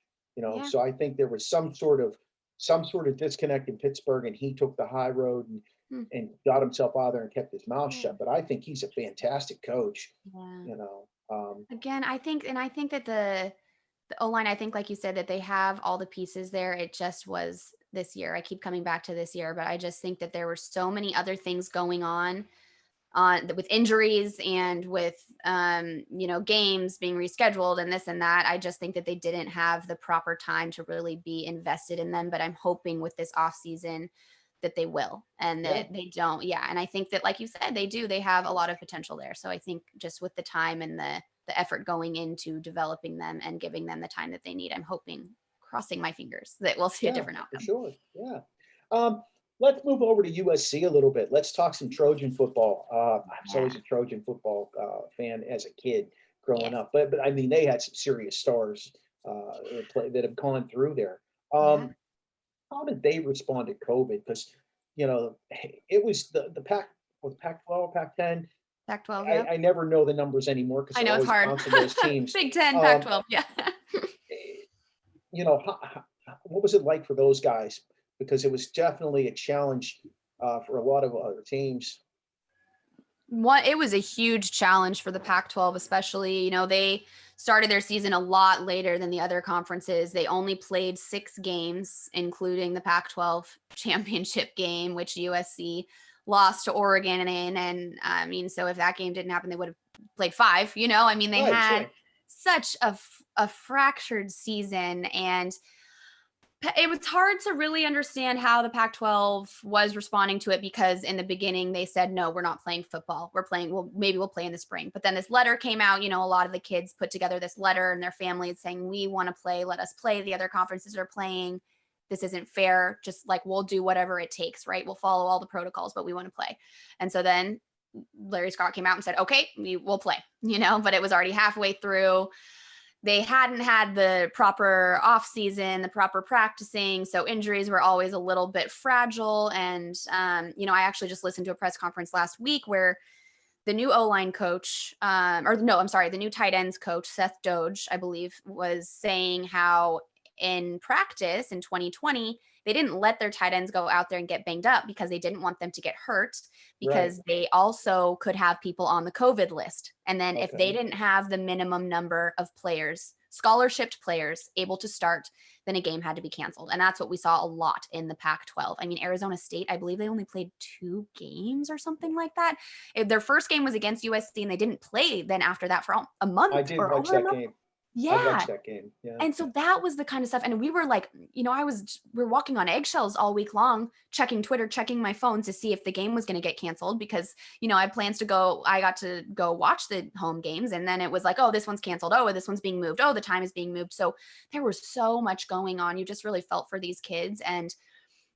So I think there was some sort of disconnect in Pittsburgh, and he took the high road and got himself out there and kept his mouth shut. But I think he's a fantastic coach, Again, I think that the O-line, I think, like you said, that they have all the pieces there. It just was this year. I keep coming back to this year, but I just think that there were so many other things going on with injuries and with, games being rescheduled and this and that. I just think that they didn't have the proper time to really be invested in them, but I'm hoping with this off season that they will, and that they don't. Yeah. And I think that, like you said, they have a lot of potential there. So I think just with the time and the effort going into developing them and giving them the time that they need, I'm hoping, crossing my fingers, that we'll see a different outcome. For sure. Yeah. Let's move over to USC a little bit. Let's talk some Trojan football. I was always a Trojan football fan as a kid growing up, but I mean, they had some serious stars that have gone through there. How did they respond to COVID? Because, it was the Pac-12, Pac-10. Pac-12, I never know the numbers anymore because I know it's hard. those teams. Big Ten, Pac-12, yeah. What was it like for those guys? Because it was definitely a challenge for a lot of other teams. It was a huge challenge for the Pac-12, especially. They started their season a lot later than the other conferences. They only played 6 games, including the Pac-12 championship game, which USC lost to Oregon in. And I mean, so if that game didn't happen, they would have played 5. They had such a fractured season, and it was hard to really understand how the Pac-12 was responding to it, because in the beginning they said, no, we're not playing football. Maybe we'll play in the spring. But then this letter came out, a lot of the kids put together this letter and their families saying, we want to play, let us play. The other conferences are playing. This isn't fair. Just like, we'll do whatever it takes, right? We'll follow all the protocols, but we want to play. And so then Larry Scott came out and said, okay, we'll play, but it was already halfway through. They hadn't had the proper off season, the proper practicing. So injuries were always a little bit fragile. And, I actually just listened to a press conference last week where the new O-line coach, the new tight ends coach, Seth Doge, I believe, was saying how in practice in 2020, they didn't let their tight ends go out there and get banged up because they didn't want them to get hurt, because they also could have people on the COVID list. And then if they didn't have the minimum number of players, scholarship players, able to start, then a game had to be canceled. And that's what we saw a lot in the Pac-12. I mean, Arizona State, I believe they only played 2 games or something like that. Their first game was against USC, and they didn't play then after that for a month. I did watch that game. Yeah. I watched that game. Yeah. And so that was the kind of stuff. And we were like, we're walking on eggshells all week long, checking Twitter, checking my phone to see if the game was going to get canceled, because, I had plans to go. I got to go watch the home games. And then it was like, oh, this one's canceled. Oh, this one's being moved. Oh, the time is being moved. So there was so much going on. You just really felt for these kids. And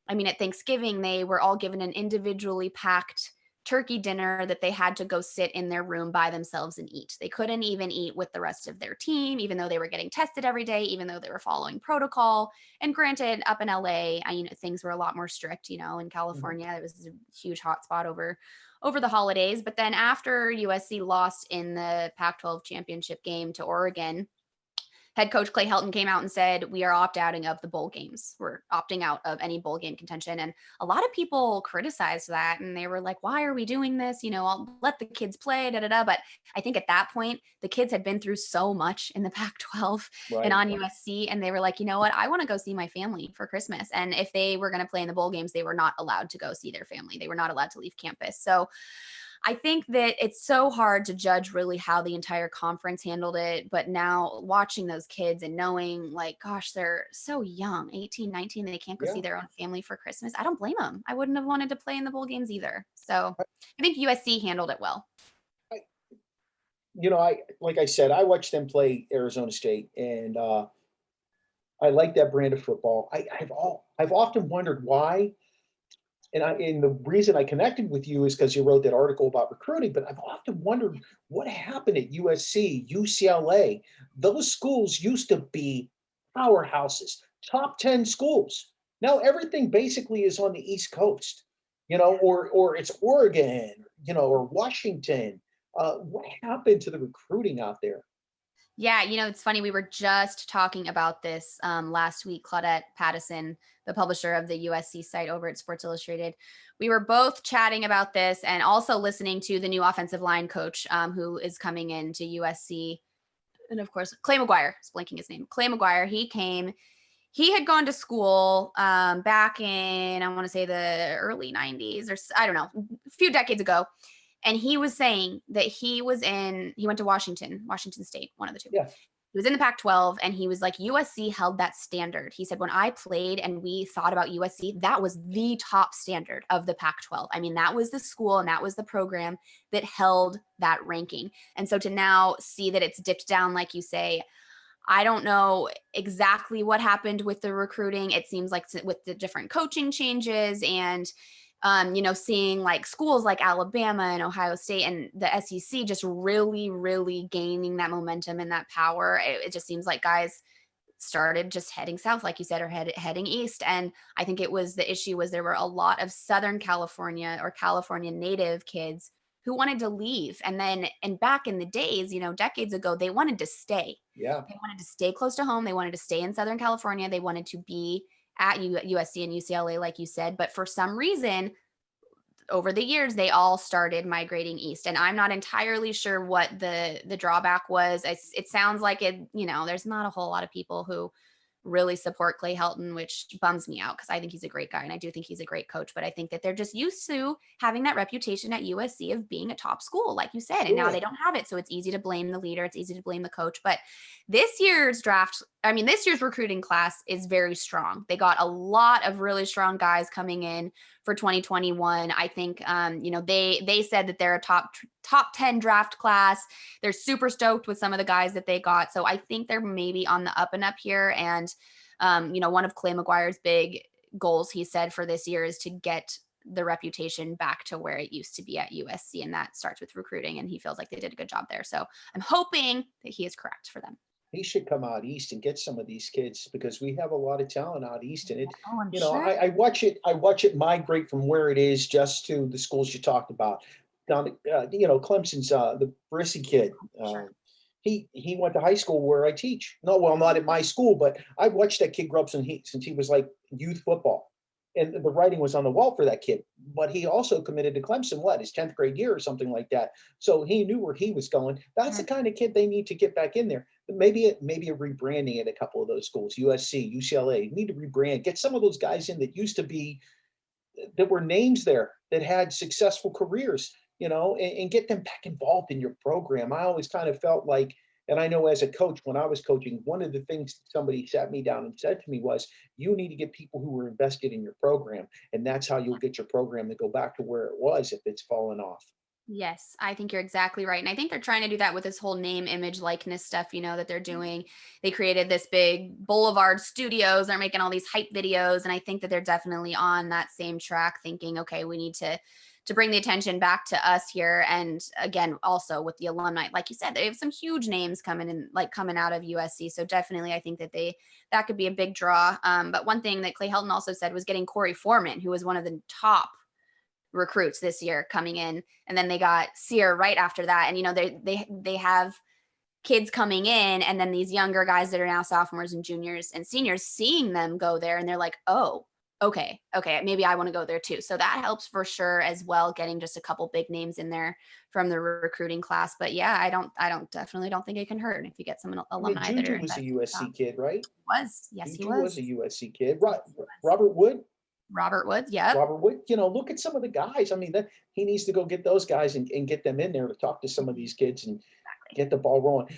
I mean, at Thanksgiving, they were all given an individually packed turkey dinner that they had to go sit in their room by themselves and eat. They couldn't even eat with the rest of their team, even though they were getting tested every day, even though they were following protocol. And granted, up in LA, things were a lot more strict. In California, it was a huge hotspot over the holidays. But then after USC lost in the Pac-12 championship game to Oregon, head coach Clay Helton came out and said, we are opting out of the bowl games. We're opting out of any bowl game contention. And a lot of people criticized that. And they were like, why are we doing this? I'll let the kids play, But I think at that point, the kids had been through so much in the Pac-12 and on USC. And they were like, you know what? I want to go see my family for Christmas. And if they were going to play in the bowl games, they were not allowed to go see their family. They were not allowed to leave campus. So I think that it's so hard to judge really how the entire conference handled it. But now watching those kids and knowing, like, gosh, they're so young, 18, 19, they can't go see their own family for Christmas. I don't blame them. I wouldn't have wanted to play in the bowl games either. So I think USC handled it well. Like I said, I watched them play Arizona State, and I like that brand of football. I've often wondered why. And the reason I connected with you is because you wrote that article about recruiting, but I've often wondered what happened at USC, UCLA. Those schools used to be powerhouses, top 10 schools. Now everything basically is on the East Coast, or it's Oregon, or Washington. What happened to the recruiting out there? Yeah, it's funny. We were just talking about this last week. Claudette Pattison, the publisher of the USC site over at Sports Illustrated, we were both chatting about this and also listening to the new offensive line coach who is coming into USC. And of course, Clay McGuire, is blanking his name. Clay McGuire, he had gone to school back in, I want to say the early 90s, or I don't know, a few decades ago. And he was saying that he went to Washington State, one of the two. Yeah. He was in the Pac-12, and he was like, USC held that standard. He said, when I played and we thought about USC, that was the top standard of the Pac-12. I mean, that was the school and that was the program that held that ranking. And so to now see that it's dipped down, like you say, I don't know exactly what happened with the recruiting. It seems like with the different coaching changes and seeing like schools like Alabama and Ohio State and the SEC just really, really gaining that momentum and that power. It just seems like guys started just heading south, like you said, or heading east. And I think the issue was there were a lot of Southern California or California native kids who wanted to leave. And back in the days, decades ago, they wanted to stay. Yeah. They wanted to stay close to home. They wanted to stay in Southern California. They wanted to be at USC and UCLA, like you said, but for some reason, over the years, they all started migrating east. And I'm not entirely sure what the drawback was. It sounds like there's not a whole lot of people who really support Clay Helton, which bums me out because I think he's a great guy and I do think he's a great coach. But I think that they're just used to having that reputation at USC of being a top school, like you said, and now they don't have it. So it's easy to blame the leader. It's easy to blame the coach. But this year's recruiting class is very strong. They got a lot of really strong guys coming in for 2021. I think, they said that they're a top 10 draft class. They're super stoked with some of the guys that they got. So I think they're maybe on the up and up here. And, one of Clay McGuire's big goals, he said, for this year is to get the reputation back to where it used to be at USC. And that starts with recruiting. And he feels like they did a good job there. So I'm hoping that he is correct for them. He should come out east and get some of these kids because we have a lot of talent out east. And Sure. I watch it migrate from where it is just to the schools you talked about. Down, Clemson's the Barisi kid. Sure. He went to high school where I teach. No, well, not at my school, but I watched that kid grow up since he was like youth football. And the writing was on the wall for that kid. But he also committed to Clemson, his 10th grade year or something like that. So he knew where he was going. That's the kind of kid they need to get back in there. Maybe a rebranding at a couple of those schools, USC, UCLA, need to rebrand, get some of those guys in that were names there that had successful careers, and get them back involved in your program. I always kind of felt like, and I know as a coach, when I was coaching, one of the things somebody sat me down and said to me was, you need to get people who were invested in your program. And that's how you'll get your program to go back to where it was if it's fallen off. Yes, I think you're exactly right. And I think they're trying to do that with this whole name, image, likeness stuff, that they're doing. They created this big Boulevard Studios. They're making all these hype videos. And I think that they're definitely on that same track thinking, okay, we need to bring the attention back to us here. And again, also with the alumni, like you said, they have some huge names coming out of USC. So definitely, I think that could be a big draw. But one thing that Clay Helton also said was getting Corey Foreman, who was one of the top recruits this year coming in. And then they got Sear right after that. And, they have kids coming in and then these younger guys that are now sophomores and juniors and seniors seeing them go there. And they're like, oh, okay, maybe I want to go there too. So that helps for sure as well, getting just a couple big names in there from the recruiting class. But yeah, I definitely don't think it can hurt if you get some alumni that are. Juju was a USC kid, right? Yes, Juju he was. was a USC kid. Robert Wood. Robert Woods, yeah. Robert Wood, look at some of the guys. I mean, he needs to go get those guys and get them in there to talk to some of these kids and get the ball rolling.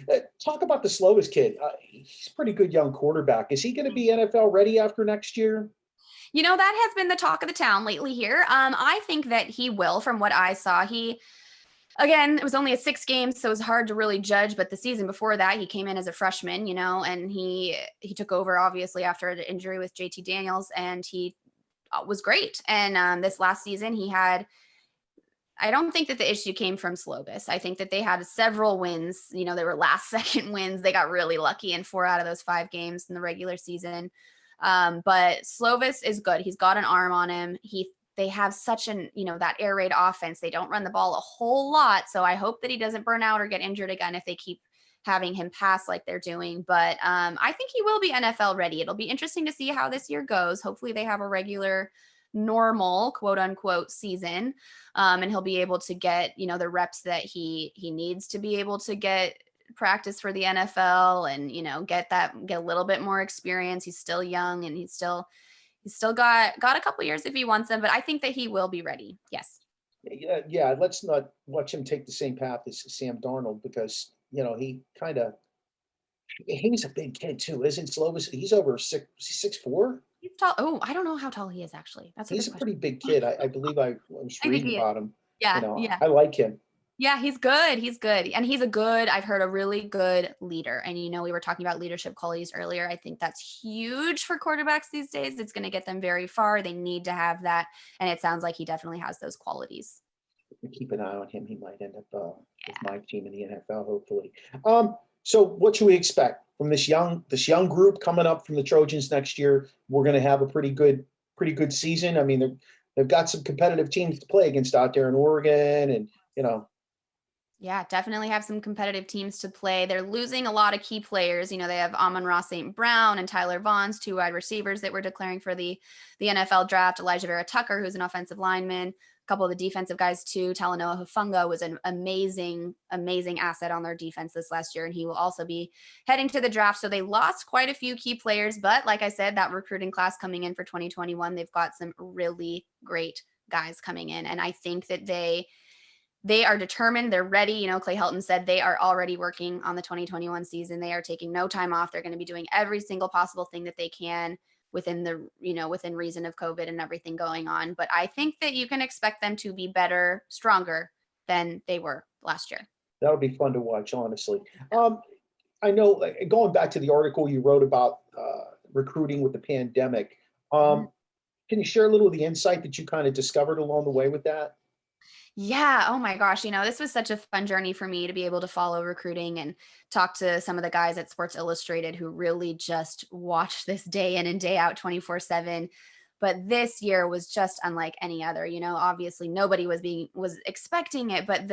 Talk about the Slovis kid. He's a pretty good young quarterback. Is he going to be NFL ready after next year? That has been the talk of the town lately here. I think that he will, from what I saw. Again, it was only a 6 games, so it was hard to really judge. But the season before that, he came in as a freshman, and he took over obviously after the injury with JT Daniels, and he was great. And this last season, I don't think that the issue came from Slovis. I think that they had several wins. They were last second wins. They got really lucky in 4 out of those 5 games in the regular season. But Slovis is good. He's got an arm on him. They have such that air raid offense. They don't run the ball a whole lot. So I hope that he doesn't burn out or get injured again if they keep having him pass like they're doing. But I think he will be NFL ready. It'll be interesting to see how this year goes. Hopefully they have a regular, normal, quote unquote, season. And he'll be able to get, the reps that he needs to be able to get practice for the NFL and, get a little bit more experience. He's still young and he's still got a couple years if he wants them, but I think that he will be ready. Yes. Yeah, let's not watch him take the same path as Sam Darnold because, he's a big kid too, isn't Slovis? He's over 6'4"? He's tall. Oh, I don't know how tall he is actually. That's a He's good a question. pretty big kid. I believe I was I think reading he is. about him. Yeah, yeah. I like him. Yeah, he's good. He's good. And I've heard a really good leader. And we were talking about leadership qualities earlier. I think that's huge for quarterbacks these days. It's going to get them very far. They need to have that. And it sounds like he definitely has those qualities. Keep an eye on him. He might end up with my team in the NFL, hopefully. So what should we expect from this young group coming up from the Trojans next year? We're going to have a pretty good season. I mean, they've got some competitive teams to play against out there in Oregon, and Yeah, definitely have some competitive teams to play. They're losing a lot of key players. They have Amon-Ra St. Brown and Tyler Vaughn's, two wide receivers that were declaring for the NFL draft. Elijah Vera Tucker, who's an offensive lineman. A couple of the defensive guys too. Talanoa Hufanga was an amazing asset on their defense this last year, and he will also be heading to the draft. So they lost quite a few key players, but like I said, that recruiting class coming in for 2021, they've got some really great guys coming in, and I think that they are determined. They're ready. Clay Helton said they are already working on the 2021 season. They are taking no time off. They're going to be doing every single possible thing that they can within within reason of COVID and everything going on. But I think that you can expect them to be better, stronger than they were last year. that'll be fun to watch, honestly. I know, going back to the article you wrote about recruiting with the pandemic, Mhm. can you share a little of the insight that you kind of discovered along the way with that? Yeah. Oh my gosh. This was such a fun journey for me to be able to follow recruiting and talk to some of the guys at Sports Illustrated who really just watch this day in and day out 24/7. But this year was just unlike any other. Obviously nobody was expecting it, but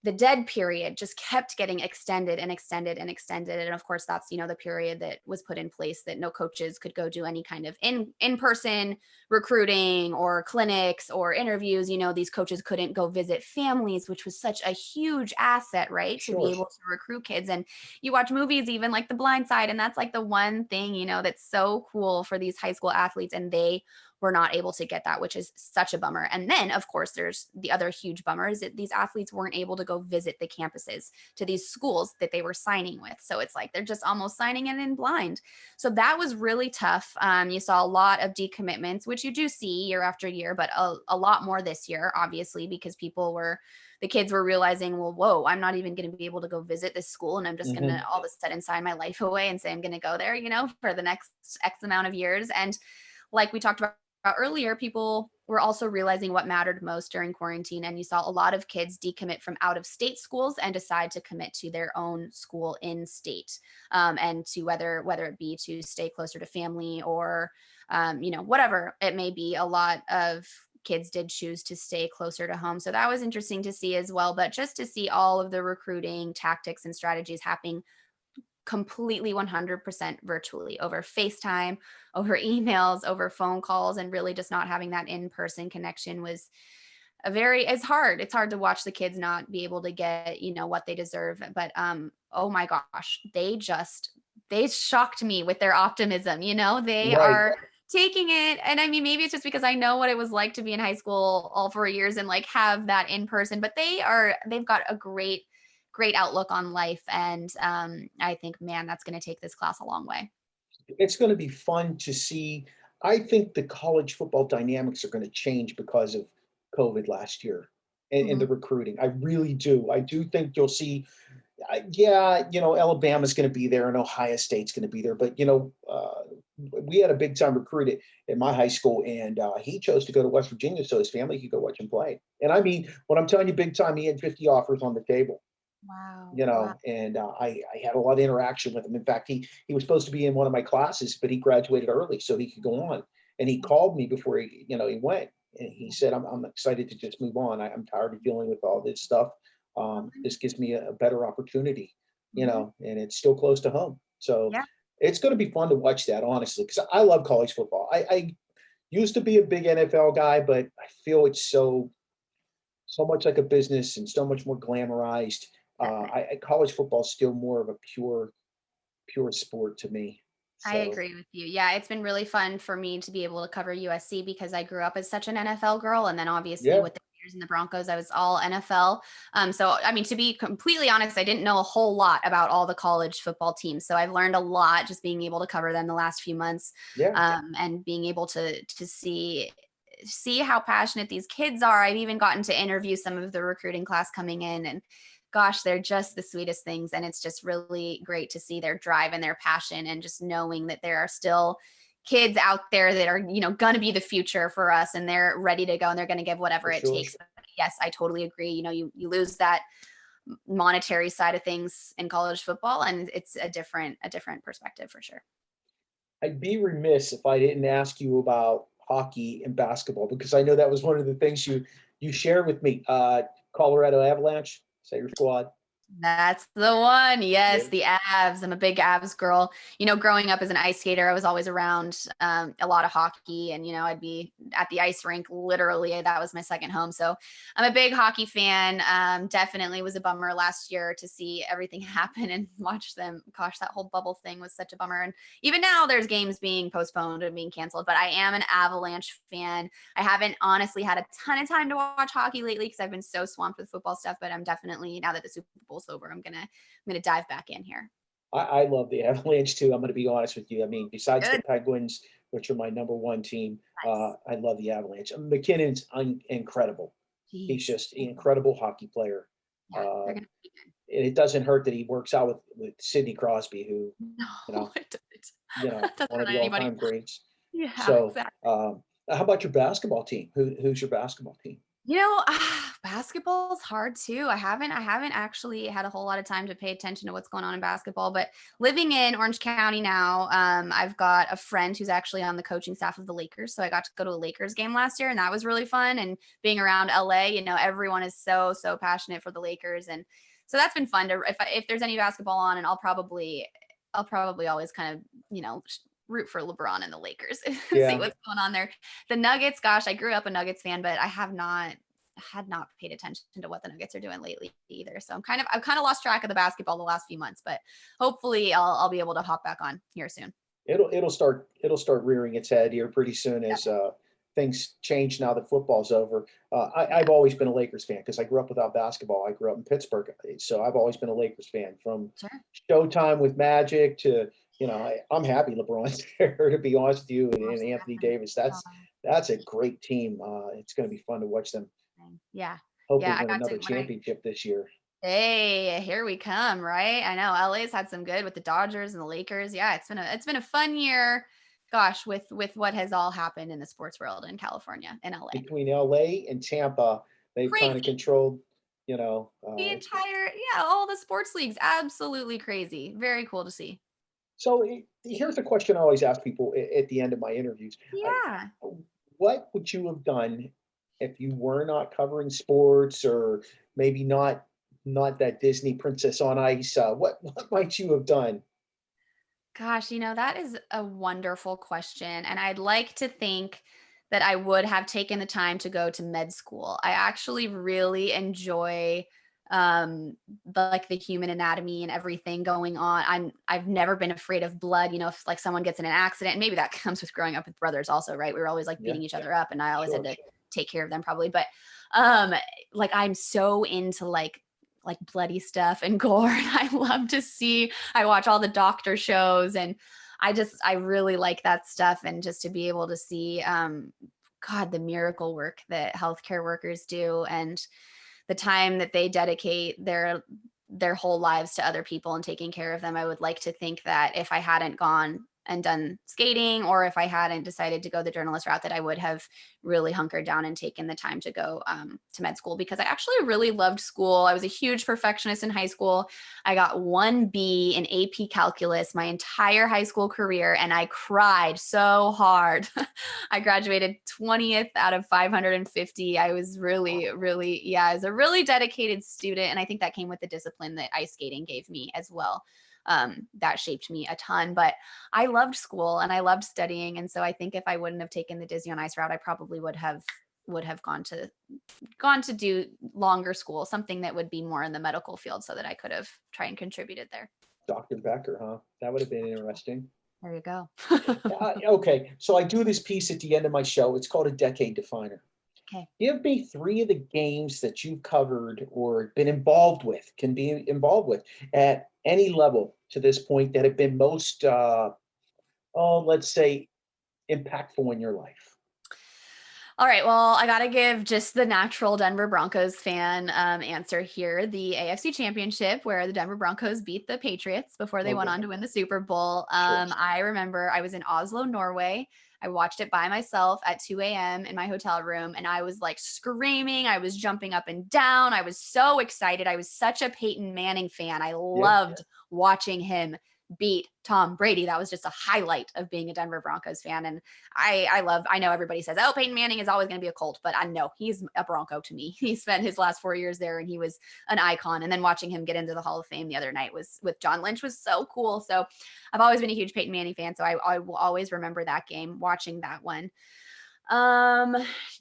the dead period just kept getting extended and extended and extended. And of course, that's, the period that was put in place that no coaches could go do any kind of in-person recruiting or clinics or interviews. These coaches couldn't go visit families, which was such a huge asset, right? To be Sure. able to recruit kids. And you watch movies, even like The Blind Side, and that's like the one thing, that's so cool for these high school athletes. And they were not able to get that, which is such a bummer. And then, of course, there's the other huge bummer is that these athletes weren't able to go visit the campuses to these schools that they were signing with. So it's like they're just almost signing it in blind. So that was really tough. You saw a lot of decommitments, which you do see year after year, but a lot more this year, obviously, because the kids were realizing, well, whoa, I'm not even going to be able to go visit this school. And I'm just going to all of a sudden sign my life away and say I'm going to go there, for the next X amount of years. And like we talked about earlier, people were also realizing what mattered most during quarantine. And you saw a lot of kids decommit from out of state schools and decide to commit to their own school in state, and to whether it be to stay closer to family or, whatever it may be. A lot of kids did choose to stay closer to home. So that was interesting to see as well. But just to see all of the recruiting tactics and strategies happening completely 100% virtually over FaceTime, over emails, over phone calls, and really just not having that in-person connection was it's hard. It's hard to watch the kids not be able to get, what they deserve. But oh my gosh, they shocked me with their optimism. They Right. are taking it. And I mean, maybe it's just because I know what it was like to be in high school all 4 years and like have that in person, but they've got a great outlook on life. And I think, man, that's going to take this class a long way. It's going to be fun to see. I think the college football dynamics are going to change because of COVID last year and the Mhm. recruiting. I really do. I do think you'll see. Yeah, Alabama's going to be there and Ohio State's going to be there. But, we had a big time recruit at my high school, and he chose to go to West Virginia so his family could go watch him play. And I mean, when I'm telling you big time, he had 50 offers on the table. Wow. Wow. And I had a lot of interaction with him. In fact, he was supposed to be in one of my classes, but he graduated early so he could go on. And he called me before he went, and he said, "I'm excited to just move on. I'm tired of dealing with all this stuff. This gives me a better opportunity, Mhm. and it's still close to home. So Yeah. it's going to be fun to watch that, honestly, because I love college football. I used to be a big NFL guy, but I feel it's so much like a business and so much more glamorized. College football is still more of a pure sport to me. I So agree with you. Yeah, it's been really fun for me to be able to cover USC because I grew up as such an NFL girl. And then obviously yeah, with the years in the Broncos. I was all NFL. So, I mean, to be completely honest, I didn't know a whole lot about all the college football teams. So I've learned a lot just being able to cover them the last few months, and being able to see how passionate these kids are. I've even gotten to interview some of the recruiting class coming in, and gosh, they're just the sweetest things. And it's just really great to see their drive and their passion, and just knowing that there are still kids out there that are, going to be the future for us, and they're ready to go, and they're going to give whatever it takes. But yes, I totally agree. You lose that monetary side of things in college football, and it's a different perspective for sure. I'd be remiss if I didn't ask you about hockey and basketball, because I know that was one of the things you shared with me. Colorado Avalanche, is that your squad? That's the one. Yes, the Avs. I'm a big Avs girl. Growing up as an ice skater, I was always around a lot of hockey, and I'd be at the ice rink. Literally, that was my second home. So I'm a big hockey fan. Definitely was a bummer last year to see everything happen and watch them. Gosh, that whole bubble thing was such a bummer. And even now, there's games being postponed and being canceled. But I am an Avalanche fan. I haven't honestly had a ton of time to watch hockey lately because I've been so swamped with football stuff. But I'm definitely, now that the Super Bowl over, I'm gonna dive back in here. I love the Avalanche too. I'm going to be honest with you. I mean, besides the Penguins, which are my number one team, nice. I love the Avalanche. McKinnon's incredible. Jeez. He's just an incredible hockey player. Yeah, and it doesn't hurt that he works out with Sidney Crosby, who one of the all-time greats. Yeah, so exactly. How about your basketball team? Who's your basketball team? Basketball is hard too. I haven't actually had a whole lot of time to pay attention to what's going on in basketball, but living in Orange County now, I've got a friend who's actually on the coaching staff of the Lakers. So I got to go to a Lakers game last year, and that was really fun. And being around LA, everyone is so passionate for the Lakers. And so that's been fun to, if there's any basketball on, and I'll probably always kind of, root for LeBron and the Lakers, see what's going on there. The Nuggets, gosh, I grew up a Nuggets fan, but I had not paid attention to what the Nuggets are doing lately either. So I've kind of lost track of the basketball the last few months, but hopefully I'll be able to hop back on here soon. It'll start rearing its head here pretty soon as things change now that football's over. I've always been a Lakers fan because I grew up without basketball. I grew up in Pittsburgh, so I've always been a Lakers fan from Showtime with Magic to I'm happy LeBron's there, to be honest with you, and Anthony Davis. That's a great team. It's going to be fun to watch them. Yeah. Hopefully win another championship this year. Hey, here we come, right? I know LA's had some good with the Dodgers and the Lakers. Yeah, it's been a fun year. Gosh, with what has all happened in the sports world in California and LA. Between LA and Tampa, they've kind of controlled, the entire, all the sports leagues. Absolutely crazy. Very cool to see. So here's a question I always ask people at the end of my interviews. Yeah. What would you have done if you were not covering sports, or maybe not that Disney princess on ice? What might you have done? Gosh, that is a wonderful question. And I'd like to think that I would have taken the time to go to med school. I actually really enjoy the human anatomy and everything going on. I've never been afraid of blood. If like someone gets in an accident, and maybe that comes with growing up with brothers also, right? We were always like beating each other up, and I always had to take care of them probably. But I'm so into like bloody stuff and gore, and I watch all the doctor shows, and I really like that stuff. And just to be able to see the miracle work that healthcare workers do, and the time that they dedicate their whole lives to other people and taking care of them. I would like to think that if I hadn't gone and done skating, or if I hadn't decided to go the journalist route, that I would have really hunkered down and taken the time to go to med school, because I actually really loved school. I was a huge perfectionist in high school. I got 1 B in AP calculus my entire high school career, and I cried so hard. I graduated 20th out of 550. I was really, I was a really dedicated student. And I think that came with the discipline that ice skating gave me as well. That shaped me a ton, but I loved school and I loved studying. And so I think if I wouldn't have taken the Disney on Ice route, I probably would have gone to do longer school, something that would be more in the medical field, so that I could have tried and contributed there. Dr. Becker, huh? That would have been interesting. There you go. Okay. So I do this piece at the end of my show. It's called a decade definer. Okay. Give me 3 of the games that you've covered or been involved with, can be involved with at any level to this point that have been most, let's say, impactful in your life. All right. Well, I got to give just the natural Denver Broncos fan answer here. The AFC Championship, where the Denver Broncos beat the Patriots before they went Okay, on to win the Super Bowl. sure. I remember I was in Oslo, Norway. I watched it by myself at 2 a.m. in my hotel room, and I was like screaming. I was jumping up and down. I was so excited. I was such a Peyton Manning fan. I Yeah. loved watching him beat Tom Brady. That was just a highlight of being a Denver Broncos fan. And I know everybody says, oh, Peyton Manning is always going to be a Colt, but I know he's a Bronco to me. He spent his last 4 years there and he was an icon. And then watching him get into the Hall of Fame the other night was with John Lynch was so cool. So I've always been a huge Peyton Manning fan. So I will always remember that game, watching that one.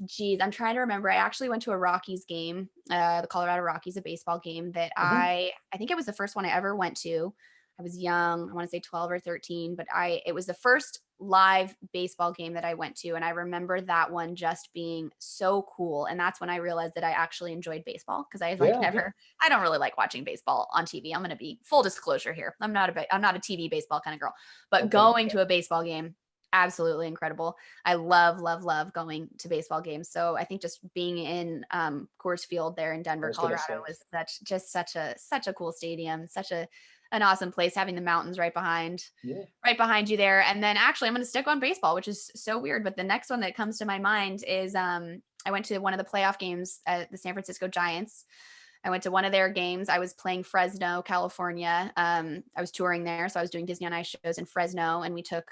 Geez, I'm trying to remember. I actually went to a Rockies game, the Colorado Rockies, a baseball game that Mhm. I think it was the first one I ever went to. I was young. I want to say 12 or 13, but it was the first live baseball game that I went to. And I remember that one just being so cool. And that's when I realized that I actually enjoyed baseball because I like Yeah, never, I don't really like watching baseball on TV. I'm going to be full disclosure here. I'm not a TV baseball kind of girl, but okay. going to a baseball game, absolutely incredible. I love, love, love going to baseball games. So I think just being in Coors Field there in I Denver, was gonna Colorado say. was such a cool stadium, such an awesome place, having the mountains Yeah. right behind you there. And then actually I'm going to stick on baseball, which is so weird. But the next one that comes to my mind is I went to one of the playoff games at the San Francisco Giants. I went to one of their games. I was playing Fresno, California. I was touring there. So I was doing Disney on Ice shows in Fresno, and we took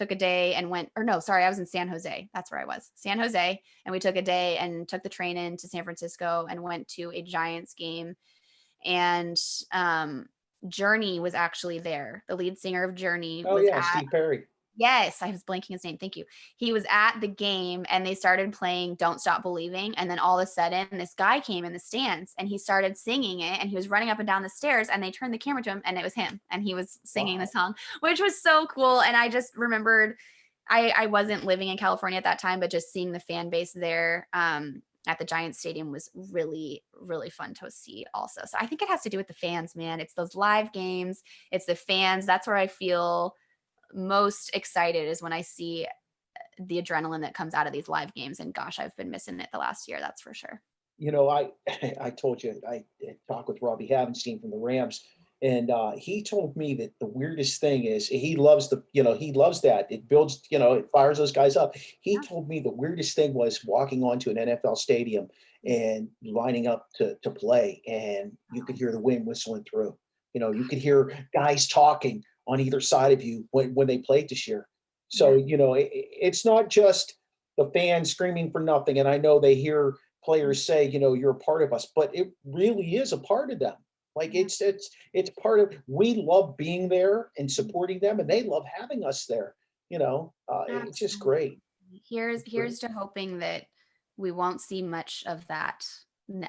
a day and went, or no, sorry, I was in San Jose. That's where I was, San Jose. And we took a day and took the train into San Francisco and went to a Giants game. And Journey was actually there. The lead singer of Journey Oh, was yeah, at, Steve Perry. yes, I was blanking his name. Thank you. He was at the game and they started playing Don't Stop Believing. And then all of a sudden, this guy came in the stands and he started singing it and he was running up and down the stairs and they turned the camera to him and it was him. And he was singing the Wow. song, which was so cool. And I just remembered I wasn't living in California at that time, but just seeing the fan base there at the Giants Stadium was really, really fun to see also. So I think it has to do with the fans, man. It's those live games, it's the fans. That's where I feel most excited is when I see the adrenaline that comes out of these live games. And gosh, I've been missing it the last year. That's for sure. I I told you I talked with Robbie Havenstein from the Rams, and he told me that the weirdest thing is he loves he loves that it builds it fires those guys up. He Yeah. told me the weirdest thing was walking onto an NFL stadium and lining up to play, and you could hear the wind whistling through. You could hear guys talking on either side of you when they played this year. So Yeah. it's not just the fans screaming for nothing, and I know they hear players say, you're a part of us, but it really is a part of them. Like Yeah. it's part of we love being there and Mhm. supporting them, and they love having us there. It's just Absolutely. great. Here's It's great. here's to hoping that we won't see much of that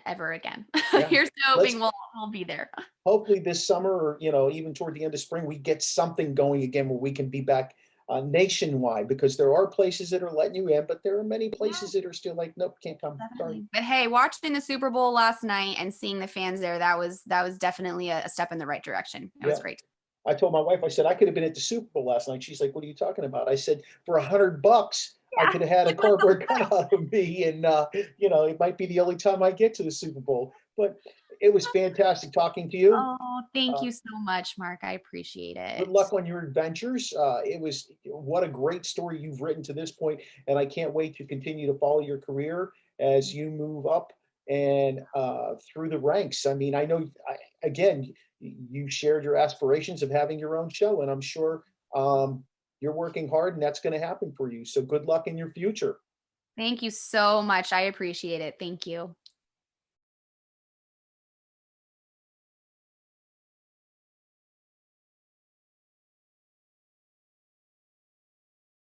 ever again. Yeah. Here's to hoping Let's we'll be there. hopefully this summer or even toward the end of spring, we get something going again where we can be back nationwide because there are places that are letting you in, but there are many Yeah, places that are still like, nope, can't come. Sorry. definitely. But hey, watching the Super Bowl last night and seeing the fans there, that was definitely a step in the right direction. It was Yeah. great. I told my wife, I said, I could have been at the Super Bowl last night. She's like, what are you talking about? I said, for $100, I Yeah. could have had a cardboard cutout of me. And, it might be the only time I get to the Super Bowl. But it was fantastic talking to you. Oh, thank Uh, you so much, Mark. I appreciate Good it. luck on your adventures. What a great story you've written to this point, and I can't wait to continue to follow your career as you move up and through the ranks. I mean, I know again you shared your aspirations of having your own show, and I'm sure you're working hard, and that's going to happen for you. So good luck in your future. Thank you so much. I appreciate it. Thank you.